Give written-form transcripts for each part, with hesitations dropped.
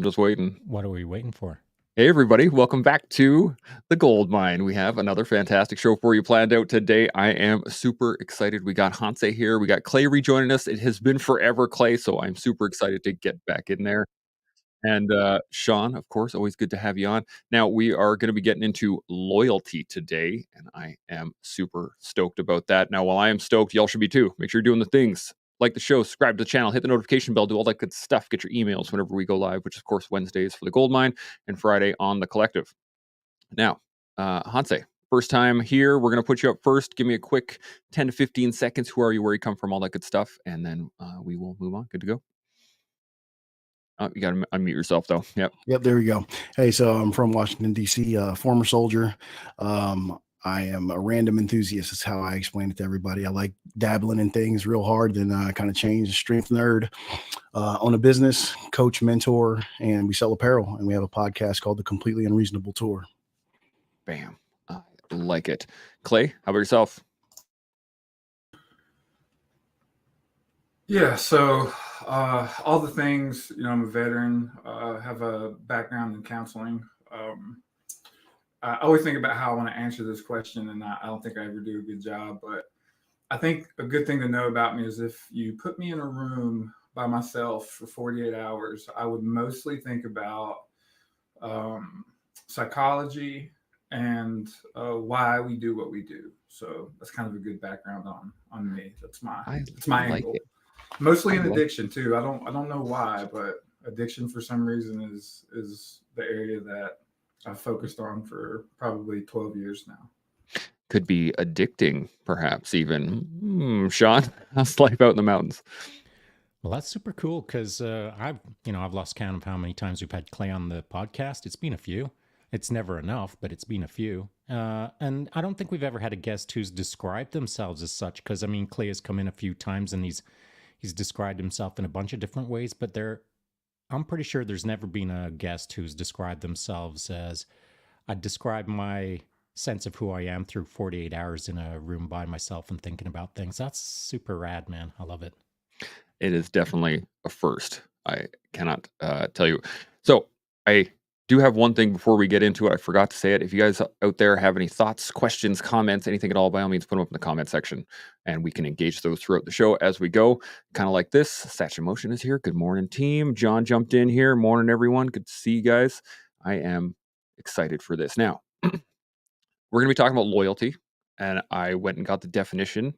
just waiting. What are we waiting for? Hey, everybody. Welcome back to The Gold Mine. We have another fantastic show for you planned out today. I am super excited. We got Hanse here. We got Clay rejoining us. It has been forever, Clay, so I'm super excited to get back in there. And Shaun, of course, always good to have you on. Now, we are going to be getting into loyalty today, and I am super stoked about that. Now, while I am stoked, y'all should be too. Make sure you're doing the things. Like the show, subscribe to the channel, hit the notification bell, do all that good stuff. Get your emails whenever we go live, which, of course, Wednesdays for the Gold Mine and Friday on the Collective. Now, Hanse, first time here. We're going to put you up first. Give me a quick 10 to 15 seconds. Who are you, where you come from, all that good stuff. And then we will move on. Good to go. Oh, you got to unmute yourself, though. Yep. There we go. Hey, so I'm from Washington, D.C., former soldier. I am a random enthusiast. Is how I explain it to everybody. I like dabbling in things real hard, then kind of change. Strength nerd. Own a business, coach, mentor, and we sell apparel. And we have a podcast called The Completely Unreasonable Tour. Bam. I like it. Clay, how about yourself? Yeah, so all the things, I'm a veteran, have a background in counseling. I always think about how I want to answer this question, and I don't think I ever do a good job. But I think a good thing to know about me is if you put me in a room by myself for 48 hours, I would mostly think about psychology and why we do what we do. So that's kind of a good background on me. That's my angle. Like mostly in addiction too. I don't know why, but addiction for some reason is the area that I've focused on for probably 12 years now. Could be addicting, perhaps even. Shaun, how's life out in the mountains? Well, that's super cool because I've lost count of how many times we've had Clay on the podcast. It's been a few. It's never enough, but it's been a few. And I don't think we've ever had a guest who's described themselves as such because, Clay has come in a few times and he's described himself in a bunch of different ways, but I'm pretty sure there's never been a guest who's described themselves as, I describe my sense of who I am through 48 hours in a room by myself and thinking about things. That's super rad, man. I love it. It is definitely a first. I cannot tell you. So I do have one thing before we get into it. I forgot to say it. If you guys out there have any thoughts, questions, comments, anything at all, by all means, put them up in the comment section and we can engage those throughout the show as we go. Kind of like this. Satch Emotion is here. Good morning, team. John jumped in here. Morning, everyone. Good to see you guys. I am excited for this. Now, we're going to be talking about loyalty, and I went and got the definition.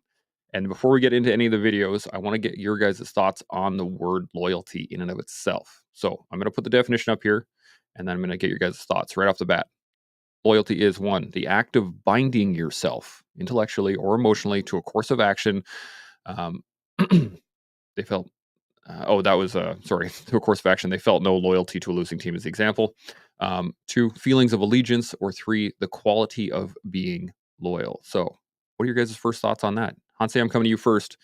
And before we get into any of the videos, I want to get your guys' thoughts on the word loyalty in and of itself. So I'm going to put the definition up here, and then I'm going to get your guys' thoughts right off the bat. Loyalty is 1, the act of binding yourself intellectually or emotionally to a course of action. They felt, to a course of action. They felt no loyalty to a losing team as the example. 2, feelings of allegiance, or 3, the quality of being loyal. So what are your guys' first thoughts on that? Hanse, I'm coming to you first.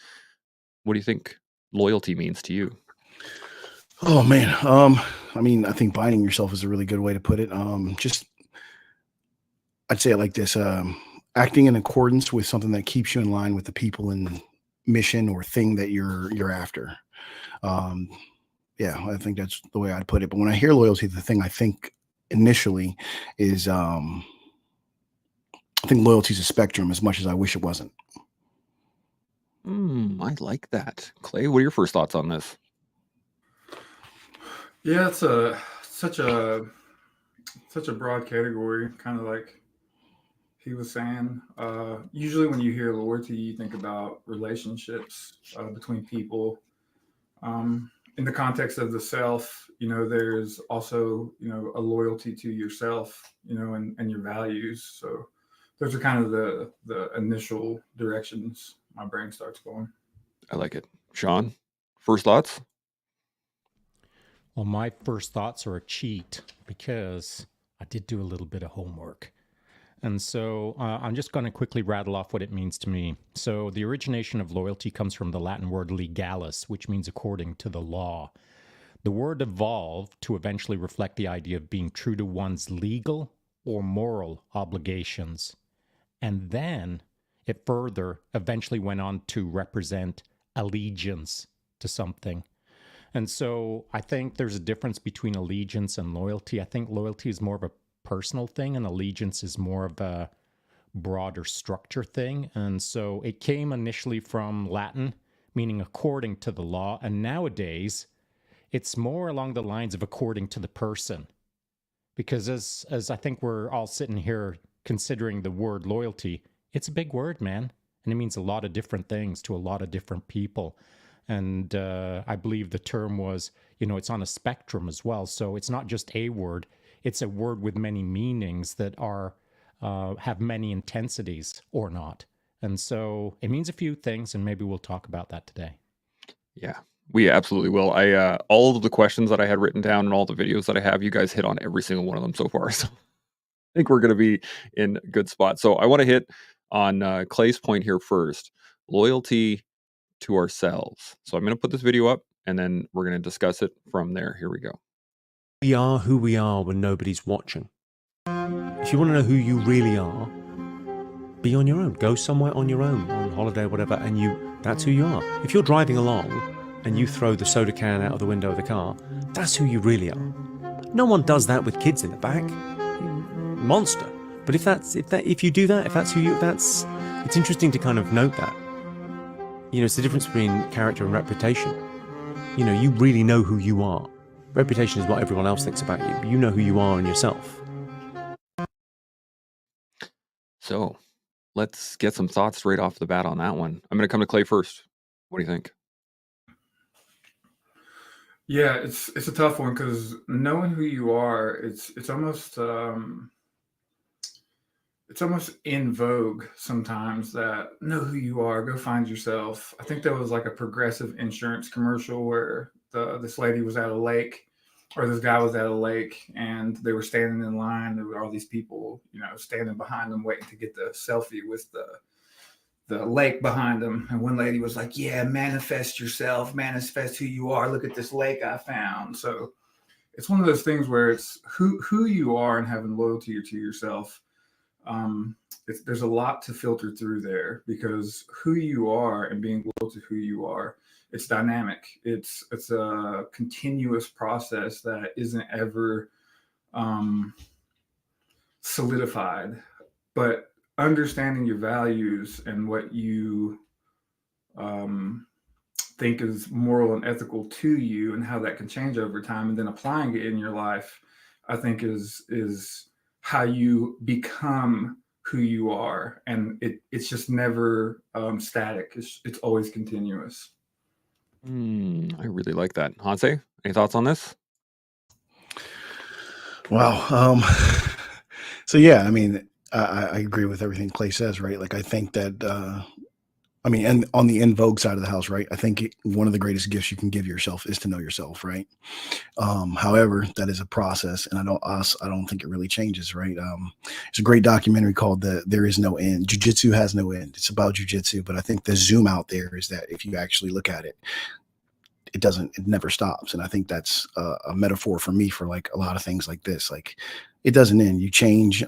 What do you think loyalty means to you? Oh, man. I think binding yourself is a really good way to put it. I'd say it like this, acting in accordance with something that keeps you in line with the people and mission or thing that you're after. I think that's the way I'd put it. But when I hear loyalty, the thing I think initially is, I think loyalty is a spectrum as much as I wish it wasn't. I like that. Clay, what are your first thoughts on this? Yeah, it's such a broad category, kind of like he was saying. Usually when you hear loyalty, you think about relationships between people. In the context of the self, there's also, a loyalty to yourself, and your values. So those are kind of the initial directions my brain starts going. I like it. Shaun, first thoughts? Well, my first thoughts are a cheat because I did do a little bit of homework. And so I'm just going to quickly rattle off what it means to me. So the origination of loyalty comes from the Latin word legalis, which means according to the law. The word evolved to eventually reflect the idea of being true to one's legal or moral obligations. And then it further eventually went on to represent allegiance to something. And so I think there's a difference between allegiance and loyalty. I think loyalty is more of a personal thing, and allegiance is more of a broader structure thing. And so it came initially from Latin, meaning according to the law. And nowadays, it's more along the lines of according to the person. Because as I think we're all sitting here considering the word loyalty, it's a big word, man. And it means a lot of different things to a lot of different people. And I believe the term was, it's on a spectrum as well. So it's not just a word, it's a word with many meanings that are have many intensities or not. And so it means a few things, and maybe we'll talk about that today. Yeah, we absolutely will. I all of the questions that I had written down and all the videos that I have, you guys hit on every single one of them so far. So I think we're going to be in a good spot. So I want to hit on Clay's point here first. Loyalty to ourselves. So I'm going to put this video up and then we're going to discuss it from there. Here we go. We are who we are when nobody's watching. If you want to know who you really are, be on your own. Go somewhere on your own, on holiday or whatever, and that's who you are. If you're driving along and you throw the soda can out of the window of the car, that's who you really are. No one does that with kids in the back. Monster. But if you do that, if that's who you, it's interesting to kind of note that. It's the difference between character and reputation. You really know who you are. Reputation is what everyone else thinks about you. You know who you are in yourself. So let's get some thoughts straight off the bat on that one. I'm going to come to Clay first. What do you think? Yeah, it's a tough one because knowing who you are, it's almost in vogue sometimes that know who you are, go find yourself. I think there was like a Progressive insurance commercial where this lady was at a lake, or this guy was at a lake, and they were standing in line. There were all these people, standing behind them waiting to get the selfie with the lake behind them. And one lady was like, yeah, manifest yourself, manifest who you are. Look at this lake I found. So it's one of those things where it's who you are and having loyalty to yourself. There's a lot to filter through there, because who you are and being loyal to who you are, it's dynamic. It's a continuous process that isn't ever solidified. But understanding your values and what you think is moral and ethical to you, and how that can change over time, and then applying it in your life, I think is how you become who you are. And it's just never static. It's always continuous. I really like that. Hanse, any thoughts on this? Wow. So yeah, I mean, I agree with everything Clay says, right? Like, I think that, and on the in vogue side of the house, right? I think one of the greatest gifts you can give yourself is to know yourself, right? However, that is a process, and I don't think it really changes, right? It's a great documentary called There Is No End. Jiu-Jitsu has no end. It's about jiu-jitsu, but I think the zoom out there is that if you actually look at it, it never stops. And I think that's a metaphor for me for like a lot of things like this. Like, it doesn't end. You change.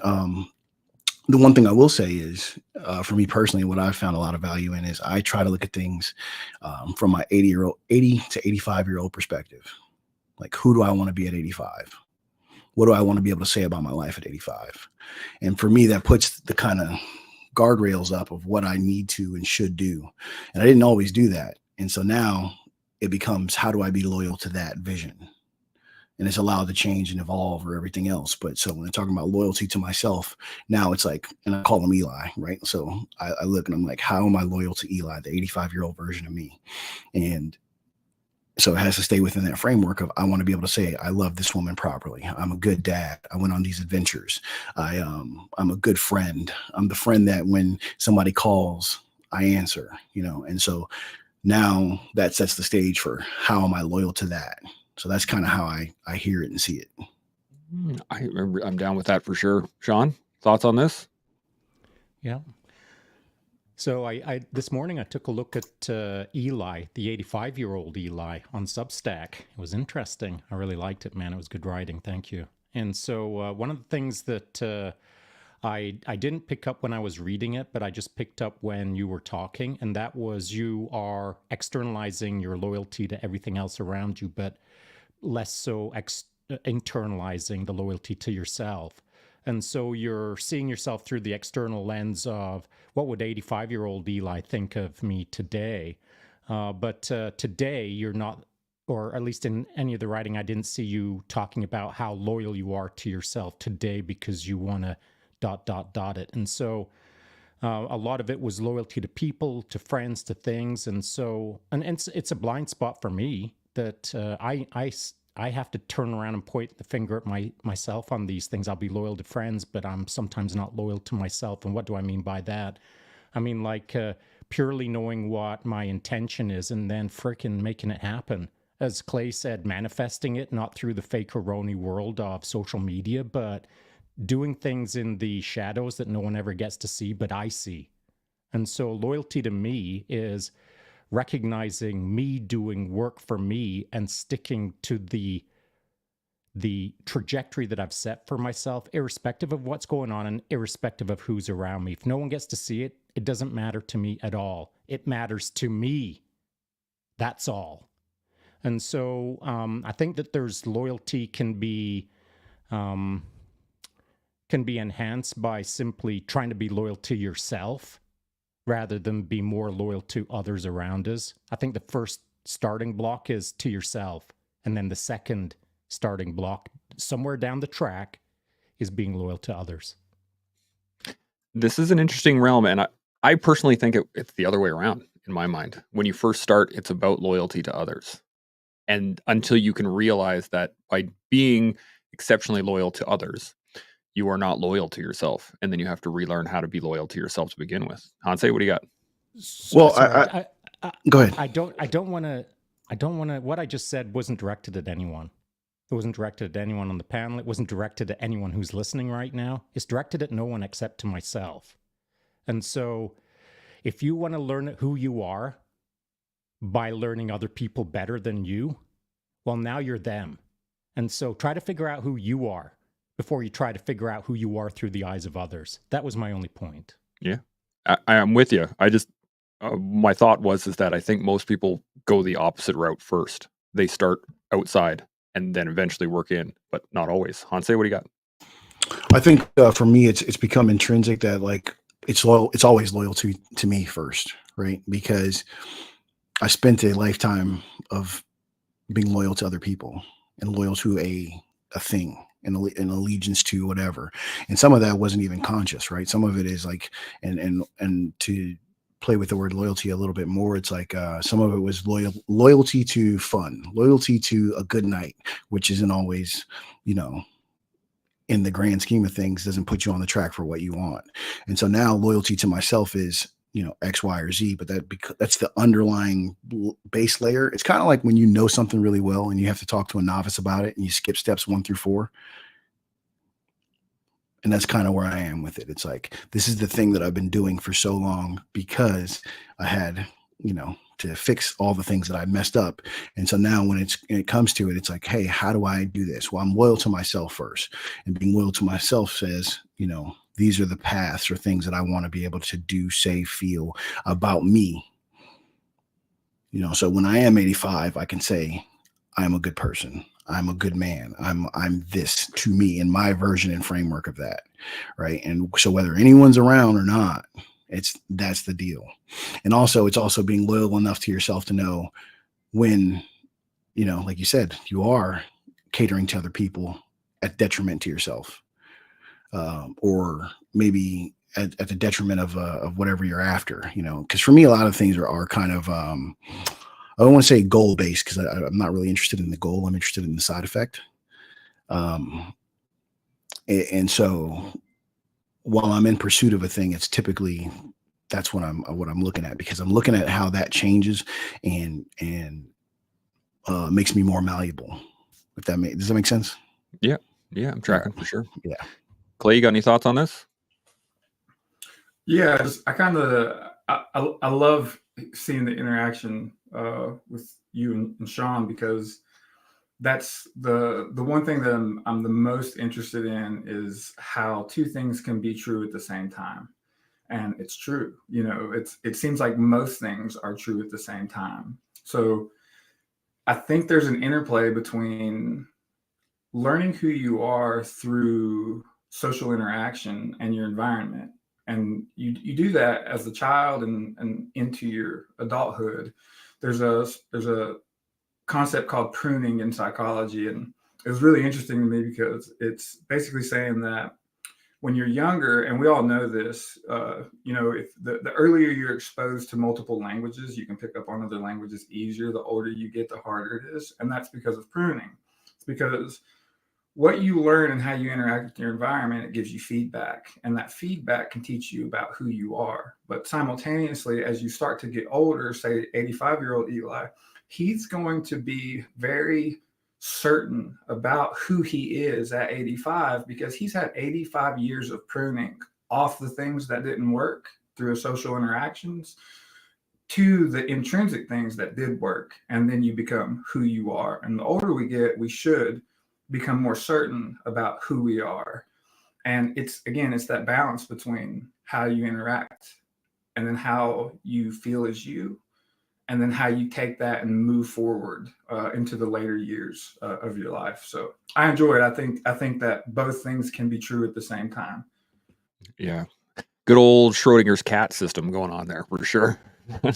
The one thing I will say is, for me personally, what I've found a lot of value in is I try to look at things from my 80 to 85-year-old perspective. Like, who do I want to be at 85? What do I want to be able to say about my life at 85? And for me, that puts the kind of guardrails up of what I need to and should do. And I didn't always do that. And so now it becomes, how do I be loyal to that vision? And it's allowed to change and evolve or everything else. But so when I'm talking about loyalty to myself, now it's like, and I call him Eli, right? So I look and I'm like, how am I loyal to Eli, the 85-year-old version of me? And so it has to stay within that framework of, I want to be able to say, I love this woman properly. I'm a good dad. I went on these adventures. I'm a good friend. I'm the friend that when somebody calls, I answer, and so now that sets the stage for how am I loyal to that? So that's kind of how I hear it and see it. I'm down with that for sure. Shaun, thoughts on this? Yeah. So I this morning I took a look at Eli, the 85-year-old Eli, on Substack. It was interesting. I really liked it, man. It was good writing. Thank you. And so one of the things that I didn't pick up when I was reading it, but I just picked up when you were talking, and that was you are externalizing your loyalty to everything else around you, but less so internalizing the loyalty to yourself. And so you're seeing yourself through the external lens of what would 85-year-old Eli think of me today? But today you're not, or at least in any of the writing, I didn't see you talking about how loyal you are to yourself today because you want to ... it. And so a lot of it was loyalty to people, to friends, to things. And so, and it's a blind spot for me that I have to turn around and point the finger at myself on these things. I'll be loyal to friends, but I'm sometimes not loyal to myself. And what do I mean by that? I mean, like purely knowing what my intention is and then frickin' making it happen. As Clay said, manifesting it, not through the fake-eroni world of social media, but doing things in the shadows that no one ever gets to see, but I see. And so loyalty to me is recognizing me doing work for me and sticking to the trajectory that I've set for myself, irrespective of what's going on and irrespective of who's around me. If no one gets to see it, it doesn't matter to me at all. It matters to me. That's all. And so I think that there's loyalty can be enhanced by simply trying to be loyal to yourself rather than be more loyal to others around us. I think the first starting block is to yourself. And then the second starting block, somewhere down the track, is being loyal to others. This is an interesting realm, and I personally think it's the other way around in my mind. When you first start, it's about loyalty to others. And until you can realize that by being exceptionally loyal to others, you are not loyal to yourself. And then you have to relearn how to be loyal to yourself to begin with. Hanse, what do you got? Well, Sorry, go ahead. I don't want to, what I just said wasn't directed at anyone. It wasn't directed at anyone on the panel. It wasn't directed at anyone who's listening right now. It's directed at no one except to myself. And so if you want to learn who you are by learning other people better than you, well, now you're them. And so try to figure out who you are before you try to figure out who you are through the eyes of others. That was my only point. Yeah, I am with you. I just, my thought is that I think most people go the opposite route first. They start outside and then eventually work in, but not always. Hanse, what do you got? I think for me, it's become intrinsic that like it's loyal. It's always loyal to me first, right? Because I spent a lifetime of being loyal to other people and loyal to a thing and an allegiance to whatever. And some of that wasn't even conscious, right? Some of it is like, and to play with the word loyalty a little bit more, it's like some of it was loyalty to fun, loyalty to a good night, which isn't always, in the grand scheme of things, doesn't put you on the track for what you want. And so now loyalty to myself is, X, Y, or Z, but that's the underlying base layer. It's kind of like when you know something really well and you have to talk to a novice about it and you skip steps 1 through 4. And that's kind of where I am with it. It's like, this is the thing that I've been doing for so long because I had, to fix all the things that I messed up. And so now when it comes to it, it's like, hey, how do I do this? Well, I'm loyal to myself first. And being loyal to myself says, these are the paths or things that I want to be able to do, say, feel about me. So when I am 85, I can say, I'm a good person. I'm a good man. I'm this to me in my version and framework of that. Right. And so whether anyone's around or not, that's the deal. And also it's also being loyal enough to yourself to know when, like you said, you are catering to other people at detriment to yourself. Or maybe at the detriment of whatever you're after, because for me, a lot of things are kind of, I don't want to say goal based because I'm not really interested in the goal. I'm interested in the side effect. And so while I'm in pursuit of a thing, it's typically that's what I'm looking at, because I'm looking at how that changes and makes me more malleable. Does that make sense? Yeah, I'm tracking for sure. Yeah. Clay, you got any thoughts on this? Yeah, I love seeing the interaction with you and Shaun, because that's the one thing that I'm the most interested in, is how two things can be true at the same time. And it's true, it seems like most things are true at the same time. So I think there's an interplay between learning who you are through social interaction and your environment. And you do that as a child and into your adulthood. There's a concept called pruning in psychology. And it was really interesting to me because it's basically saying that when you're younger, and we all know this, if the earlier you're exposed to multiple languages, you can pick up on other languages easier. The older you get, the harder it is. And that's because of pruning. It's because what you learn and how you interact with your environment, it gives you feedback. And that feedback can teach you about who you are. But simultaneously, as you start to get older, say 85-year-old Eli, he's going to be very certain about who he is at 85 because he's had 85 years of pruning off the things that didn't work through social interactions to the intrinsic things that did work. And then you become who you are. And the older we get, we should become more certain about who we are. And it's that balance between how you interact and then how you feel as you, and then how you take that and move forward into the later years of your life. So I enjoy it. I think that both things can be true at the same time. Yeah. Good old Schrodinger's cat system going on there for sure.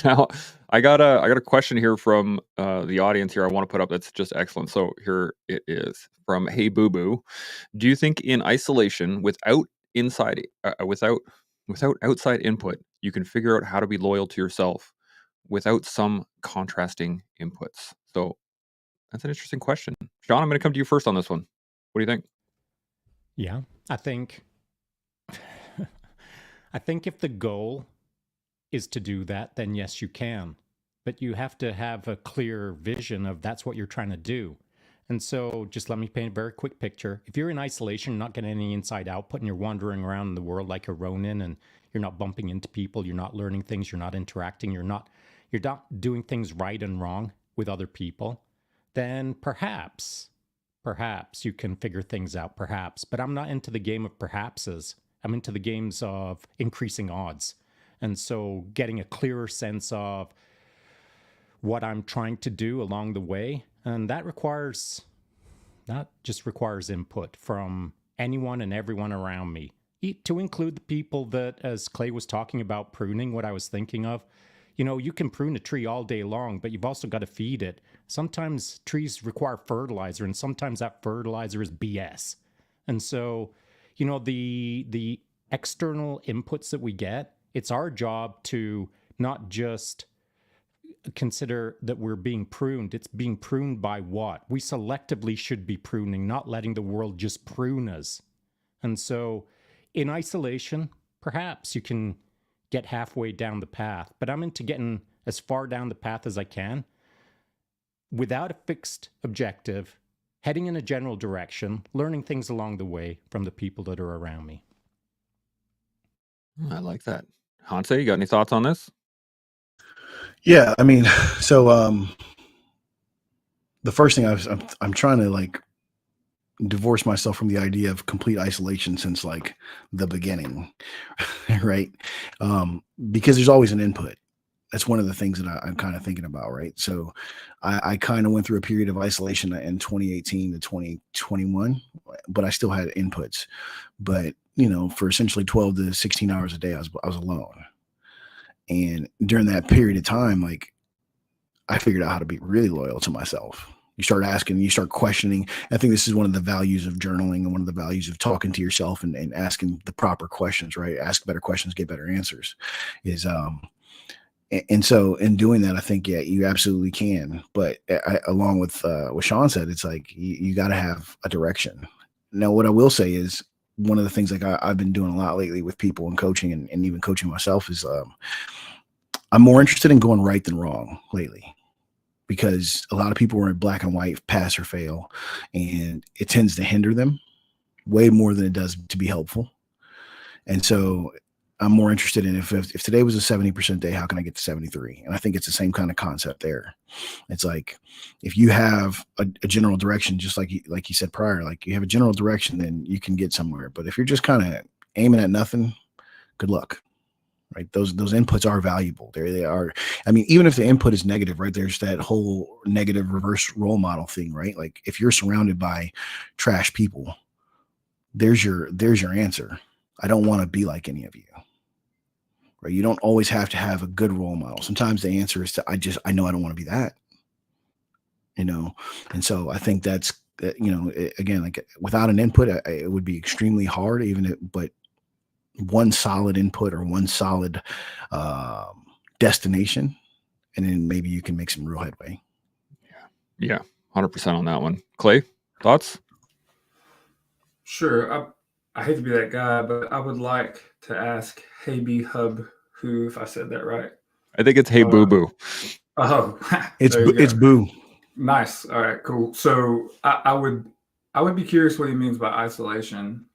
Now, I got a question here from the audience here I want to put up that's just excellent. So here it is from Hey Boo Boo. Do you think in isolation without outside input, you can figure out how to be loyal to yourself without some contrasting inputs? So that's an interesting question. Shaun, I'm going to come to you first on this one. What do you think? Yeah, I think if the goal is to do that, then yes, you can. But you have to have a clear vision of that's what you're trying to do. And so just let me paint a very quick picture. If you're in isolation, not getting any inside output, and you're wandering around the world like a Ronin, and you're not bumping into people, you're not learning things, you're not interacting, you're not doing things right and wrong with other people, then perhaps you can figure things out, perhaps. But I'm not into the game of perhapses. I'm into the games of increasing odds. And so getting a clearer sense of what I'm trying to do along the way. And that just requires input from anyone and everyone around me, to include the people that, as Clay was talking about pruning, what I was thinking of, you can prune a tree all day long, but you've also got to feed it. Sometimes trees require fertilizer, and sometimes that fertilizer is BS. And so, the external inputs that we get, it's our job to not just consider that we're being pruned. It's being pruned by what? We selectively should be pruning, not letting the world just prune us. And so in isolation, perhaps you can get halfway down the path, but I'm into getting as far down the path as I can without a fixed objective, heading in a general direction, learning things along the way from the people that are around me. I like that. Hanse, you got any thoughts on this? Yeah, I mean, so the first thing I'm trying to divorce myself from the idea of complete isolation since the beginning, right? Because there's always an input. That's one of the things that I'm kind of thinking about, right? So I kind of went through a period of isolation in 2018 to 2021, but I still had inputs. But for essentially 12 to 16 hours a day, I was alone. And during that period of time, I figured out how to be really loyal to myself. You start asking, you start questioning. I think this is one of the values of journaling and one of the values of talking to yourself and asking the proper questions, right? Ask better questions, get better answers and so in doing that, I think, yeah, you absolutely can. But along with what Shaun said, it's you got to have a direction. Now, what I will say is one of the things I've been doing a lot lately with people and coaching and even coaching myself is I'm more interested in going right than wrong lately, because a lot of people are in black and white, pass or fail, and it tends to hinder them way more than it does to be helpful. And so I'm more interested in if today was a 70% day, how can I get to 73? And I think it's the same kind of concept there. It's like if you have a general direction, just like you said prior, like you have a general direction, then you can get somewhere. But if you're just kind of aiming at nothing, good luck. Right? Those inputs are valuable. They are. I mean, even if the input is negative, right? There's that whole negative reverse role model thing, right? Like if you're surrounded by trash people, there's your answer. I don't want to be like any of you. Right? You don't always have to have a good role model. Sometimes the answer is to I know I don't want to be that. And so I think that's again, like without an input, it would be extremely hard. But one solid input or one solid destination, and then maybe you can make some real headway. Yeah, 100% on that one. Clay, thoughts? Sure. I hate to be that guy, but I would like to ask Hey B Hub, who, if I said that right. I think it's Hey Boo Boo. Oh, it's Boo. Nice. All right, cool. So I would be curious what he means by isolation.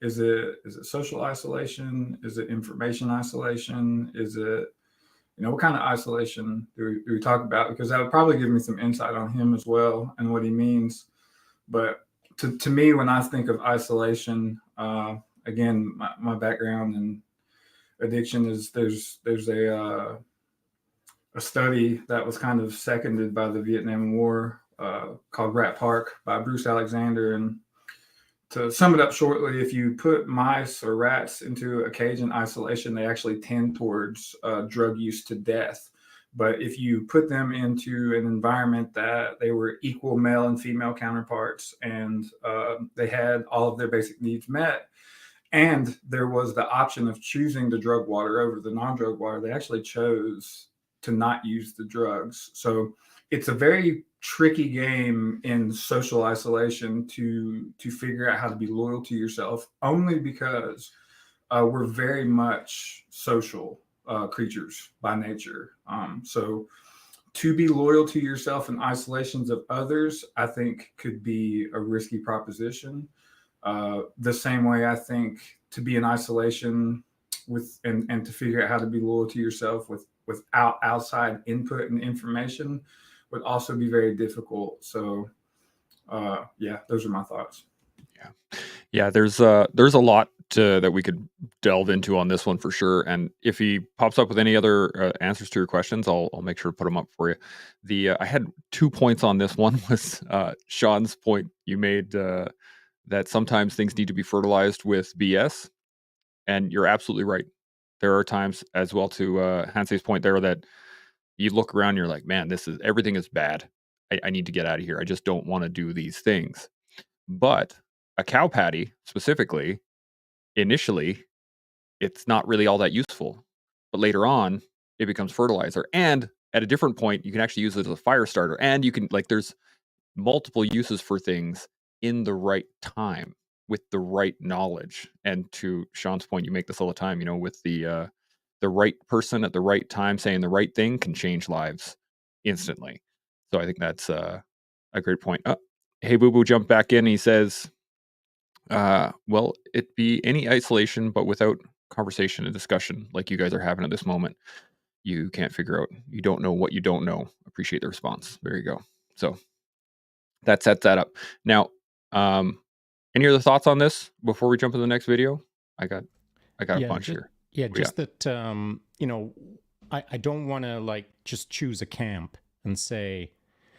Is it social isolation? Is it information isolation? Is it, what kind of isolation do we talk about? Because that would probably give me some insight on him as well and what he means. But to me, when I think of isolation, again, my background in addiction is there's a study that was kind of seconded by the Vietnam War called Rat Park by Bruce Alexander. And to sum it up shortly, if you put mice or rats into a cage in isolation, they actually tend towards drug use to death. But if you put them into an environment that they were equal male and female counterparts and they had all of their basic needs met, and there was the option of choosing the drug water over the non-drug water, they actually chose to not use the drugs. So it's a very tricky game in social isolation to figure out how to be loyal to yourself, only because we're very much social creatures by nature. So to be loyal to yourself in isolations of others, I think could be a risky proposition. The same way I think to be in isolation and to figure out how to be loyal to yourself without outside input and information would also be very difficult. So those are my thoughts. Yeah, there's a lot that we could delve into on this one for sure. And if he pops up with any other answers to your questions, I'll make sure to put them up for you. I had 2 points on this. One was Sean's point you made that sometimes things need to be fertilized with BS, and you're absolutely right. There are times as well, to Hansei's point there, that you look around and you're like, man, everything is bad. I need to get out of here. I just don't want to do these things. But a cow patty specifically, initially, it's not really all that useful. But later on, it becomes fertilizer. And at a different point, you can actually use it as a fire starter. And you can, there's multiple uses for things in the right time with the right knowledge. And to Sean's point, you make this all the time, with the right person at the right time saying the right thing can change lives instantly. So I think that's a great point. Hey Boo Boo jumped back in. He says, well, it'd be any isolation, but without conversation and discussion like you guys are having at this moment. You can't figure out, you don't know what you don't know. Appreciate the response. There you go. So that sets that up. Now, any other thoughts on this before we jump to the next video? I got a bunch here. Yeah, just that, I don't want to just choose a camp and say,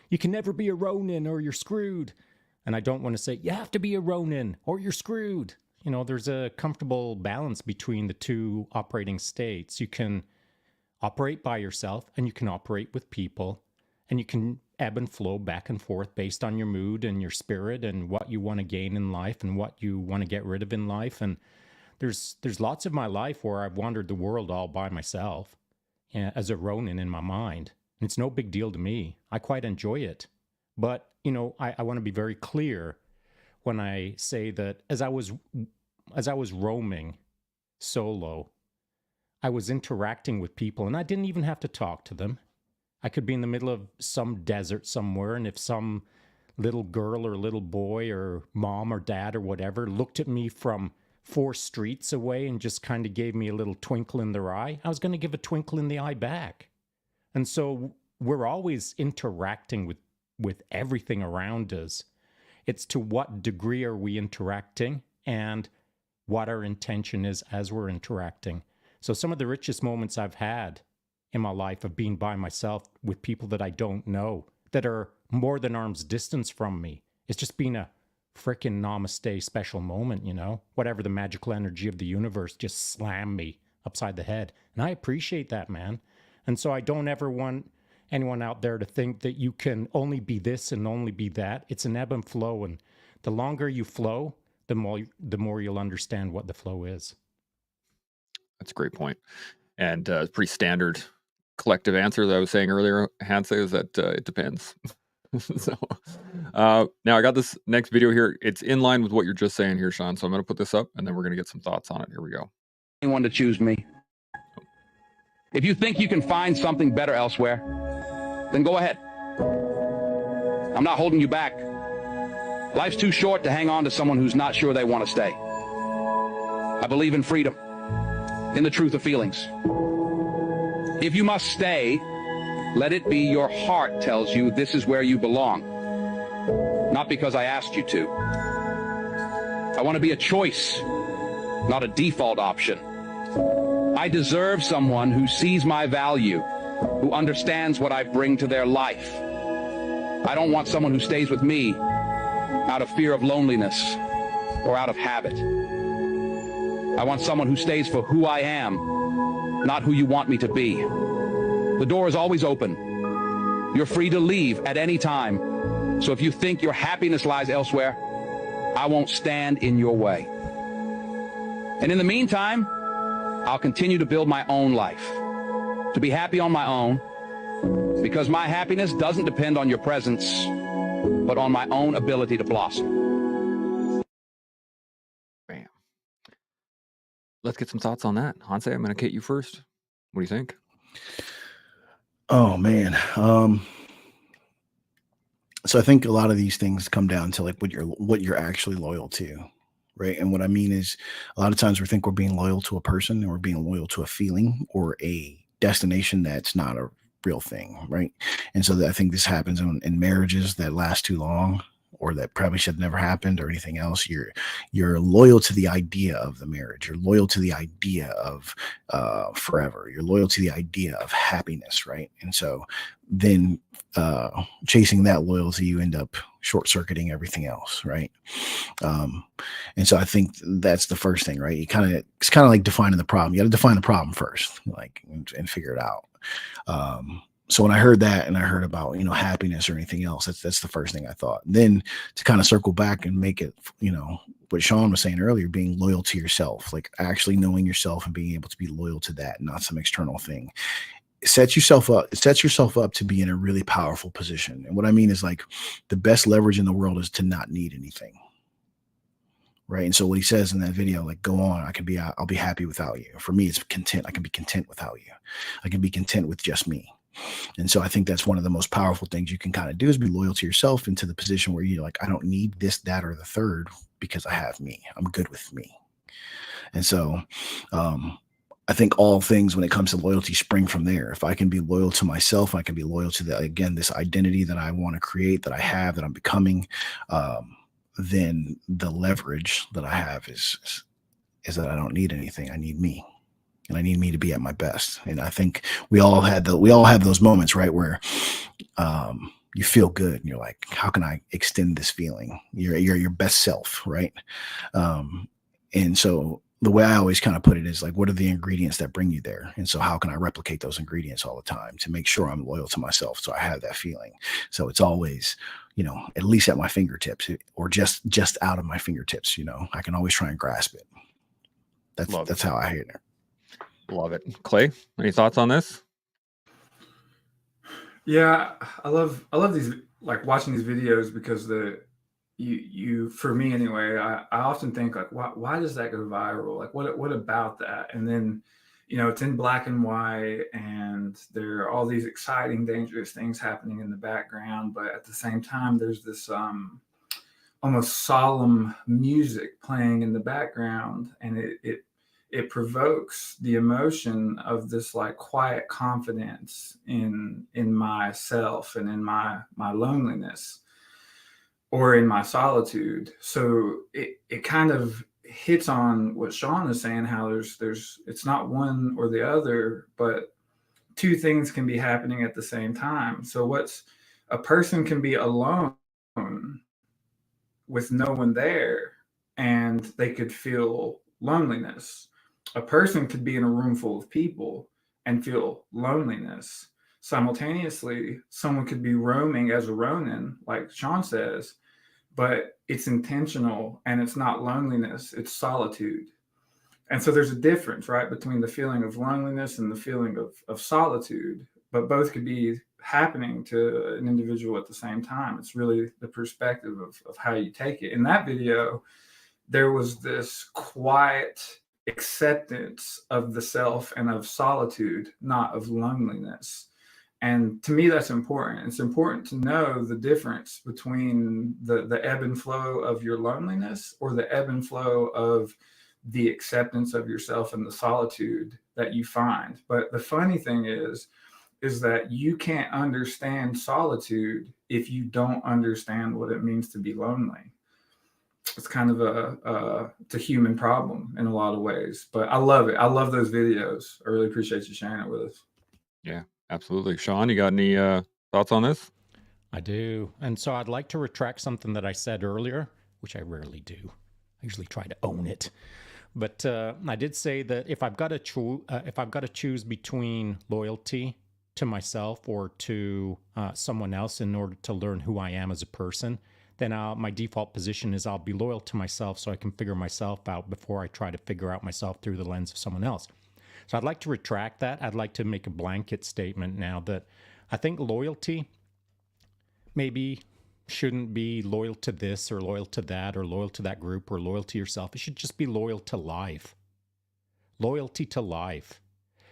you can never be a Ronin or you're screwed. And I don't want to say, you have to be a Ronin or you're screwed. There's a comfortable balance between the two operating states. You can operate by yourself and you can operate with people, and you can ebb and flow back and forth based on your mood and your spirit and what you want to gain in life and what you want to get rid of in life. And there's lots of my life where I've wandered the world all by myself as a Ronin in my mind. And it's no big deal to me. I quite enjoy it. But, I want to be very clear when I say that as I was roaming solo, I was interacting with people, and I didn't even have to talk to them. I could be in the middle of some desert somewhere, and if some little girl or little boy or mom or dad or whatever looked at me from 4 streets away and just kind of gave me a little twinkle in their eye, I was going to give a twinkle in the eye back. And so we're always interacting with everything around us. It's to what degree are we interacting and what our intention is as we're interacting. So some of the richest moments I've had in my life of being by myself with people that I don't know, that are more than arm's distance from me. It's just been a freaking namaste special moment, you know? Whatever the magical energy of the universe just slammed me upside the head. And I appreciate that, man. And so I don't ever want anyone out there to think that you can only be this and only be that. It's an ebb and flow. And the longer you flow, the more you'll understand what the flow is. That's a great point. And pretty standard collective answer that I was saying earlier, Hansa, is that it depends. So now I got this next video here. It's in line with what you're just saying here, Shaun. So I'm going to put this up and then we're going to get some thoughts on it. Here we go. Anyone to choose me. If you think you can find something better elsewhere, then go ahead. I'm not holding you back. Life's too short to hang on to someone who's not sure they want to stay. I believe in freedom, in the truth of feelings. If you must stay, let it be your heart tells you this is where you belong, not because I asked you to. I want to be a choice, not a default option. I deserve someone who sees my value, who understands what I bring to their life. I don't want someone who stays with me out of fear of loneliness or out of habit. I want someone who stays for who I am, not who you want me to be. The door is always open. You're free to leave at any time. So if you think your happiness lies elsewhere, I won't stand in your way. And in the meantime, I'll continue to build my own life, to be happy on my own, because my happiness doesn't depend on your presence, but on my own ability to blossom. Bam. Let's get some thoughts on that. Hansa, I'm going to hit you first. What do you think? Oh man. So I think a lot of these things come down to like what you're actually loyal to, right? And what I mean is a lot of times we think we're being loyal to a person, or we're being loyal to a feeling or a destination that's not a real thing, right? And so I think this happens in marriages that last too long, or that probably should have never happened, or anything else. You're loyal to the idea of the marriage. You're loyal to the idea of forever. You're loyal to the idea of happiness, right? And so then chasing that loyalty, you end up short-circuiting everything else, right? And so I think that's the first thing, right? It's kind of like defining the problem. You got to define the problem first, like, and figure it out. So when I heard that, and I heard about, happiness or anything else, that's the first thing I thought. And then to kind of circle back and make it, what Shaun was saying earlier, being loyal to yourself, like actually knowing yourself and being able to be loyal to that, not some external thing. It sets yourself up to be in a really powerful position. And what I mean is, like, the best leverage in the world is to not need anything. Right. And so what he says in that video, like, go on, I'll be happy without you. For me, it's content. I can be content without you. I can be content with just me. And so I think that's one of the most powerful things you can kind of do, is be loyal to yourself, into the position where you're like, I don't need this, that, or the third, because I have me. I'm good with me. And so I think all things when it comes to loyalty spring from there. If I can be loyal to myself, I can be loyal to this identity that I want to create, that I have, that I'm becoming, then the leverage that I have is that I don't need anything. I need me. And I need me to be at my best. And I think we all have those moments, right, where you feel good and you're like, how can I extend this feeling? You're your best self, right? And so the way I always kind of put it is like, what are the ingredients that bring you there? And so how can I replicate those ingredients all the time to make sure I'm loyal to myself, so I have that feeling? So it's always, at least at my fingertips, or just out of my fingertips. I can always try and grasp it. That's how I hear it. Love it. Clay, any thoughts on this? Yeah, I love these, like, watching these videos, because for me anyway, I often think, like, why does that go viral? Like, what about that? And then, it's in black and white, and there are all these exciting, dangerous things happening in the background, but at the same time, there's this almost solemn music playing in the background, and it provokes the emotion of this like quiet confidence in myself and in my loneliness or in my solitude. So it kind of hits on what Shaun is saying, how there's it's not one or the other, but two things can be happening at the same time. So what's a person can be alone with no one there and they could feel loneliness. A person could be in a room full of people and feel loneliness. Simultaneously, someone could be roaming as a Ronin, like Shaun says, but it's intentional and it's not loneliness, it's solitude. And so there's a difference, right, between the feeling of loneliness and the feeling of solitude, but both could be happening to an individual at the same time. It's really the perspective of how you take it. In that video, there was this quiet acceptance of the self and of solitude, not of loneliness. And to me, that's important. It's important to know the difference between the ebb and flow of your loneliness or the ebb and flow of the acceptance of yourself and the solitude that you find. But the funny thing is that you can't understand solitude if you don't understand what it means to be lonely. It's kind of it's a human problem in a lot of ways, but I love it. I love those videos. I really appreciate you sharing it with us. Yeah, absolutely. Shaun, you got any thoughts on this? I do. And so I'd like to retract something that I said earlier, which I rarely do. I usually try to own it. But I did say that if I've got to choose between loyalty to myself or to someone else in order to learn who I am as a person, then my default position is I'll be loyal to myself so I can figure myself out before I try to figure out myself through the lens of someone else. So I'd like to retract that. I'd like to make a blanket statement now that I think loyalty maybe shouldn't be loyal to this or loyal to that or loyal to that group or loyal to yourself. It should just be loyal to life. Loyalty to life.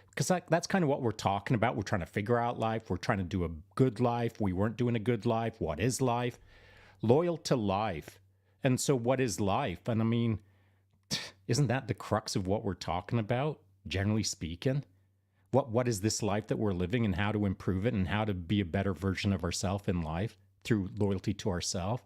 Because that's kind of what we're talking about. We're trying to figure out life. We're trying to do a good life. We weren't doing a good life. What is life? Loyal to life. And so what is life? And I mean, isn't that the crux of what we're talking about, generally speaking? What is this life that we're living and how to improve it and how to be a better version of ourselves in life through loyalty to ourselves?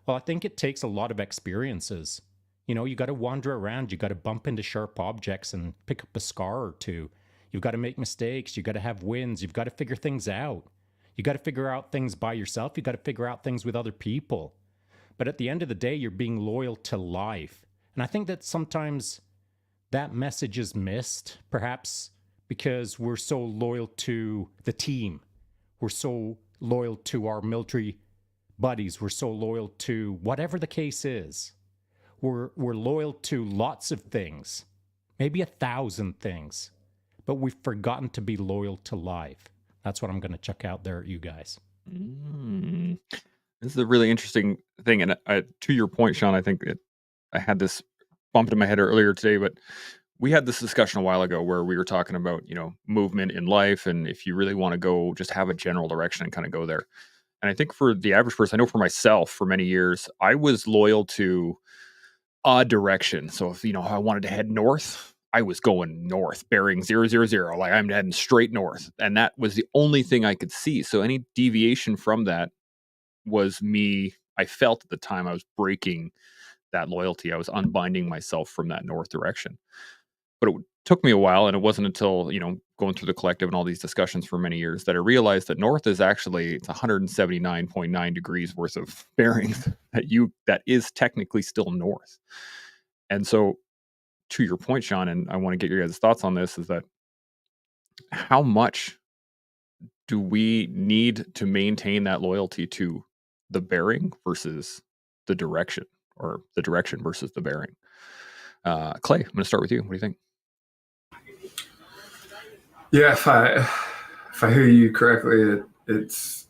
Well, I think it takes a lot of experiences. You know, you got to wander around. You got to bump into sharp objects and pick up a scar or two. You've got to make mistakes. You got to have wins. You've got to figure things out. You got to figure out things by yourself. You got to figure out things with other people. But at the end of the day, you're being loyal to life. And I think that sometimes that message is missed, perhaps because we're so loyal to the team. We're so loyal to our military buddies. We're so loyal to whatever the case is. We're loyal to lots of things, maybe 1,000 things, but we've forgotten to be loyal to life. That's what I'm going to chuck out there at you guys. This is a really interesting thing. And to your point, Shaun, I think I had this bumped in my head earlier today, but we had this discussion a while ago where we were talking about, movement in life. And if you really want to go, just have a general direction and kind of go there. And I think for the average person, I know for myself, for many years, I was loyal to a direction. So if, I wanted to head north, I was going north, bearing 000, like I'm heading straight north. And that was the only thing I could see. So any deviation from that was me. I felt at the time I was breaking that loyalty. I was unbinding myself from that north direction. But it took me a while, and it wasn't until, going through the collective and all these discussions for many years that I realized that north is actually, it's 179.9 degrees worth of bearings that is technically still north. And so to your point, Shaun, and I want to get your guys' thoughts on this, is that how much do we need to maintain that loyalty to the bearing versus the direction, or the direction versus the bearing? Clay, I'm going to start with you. What do you think? Yeah, if I hear you correctly, it's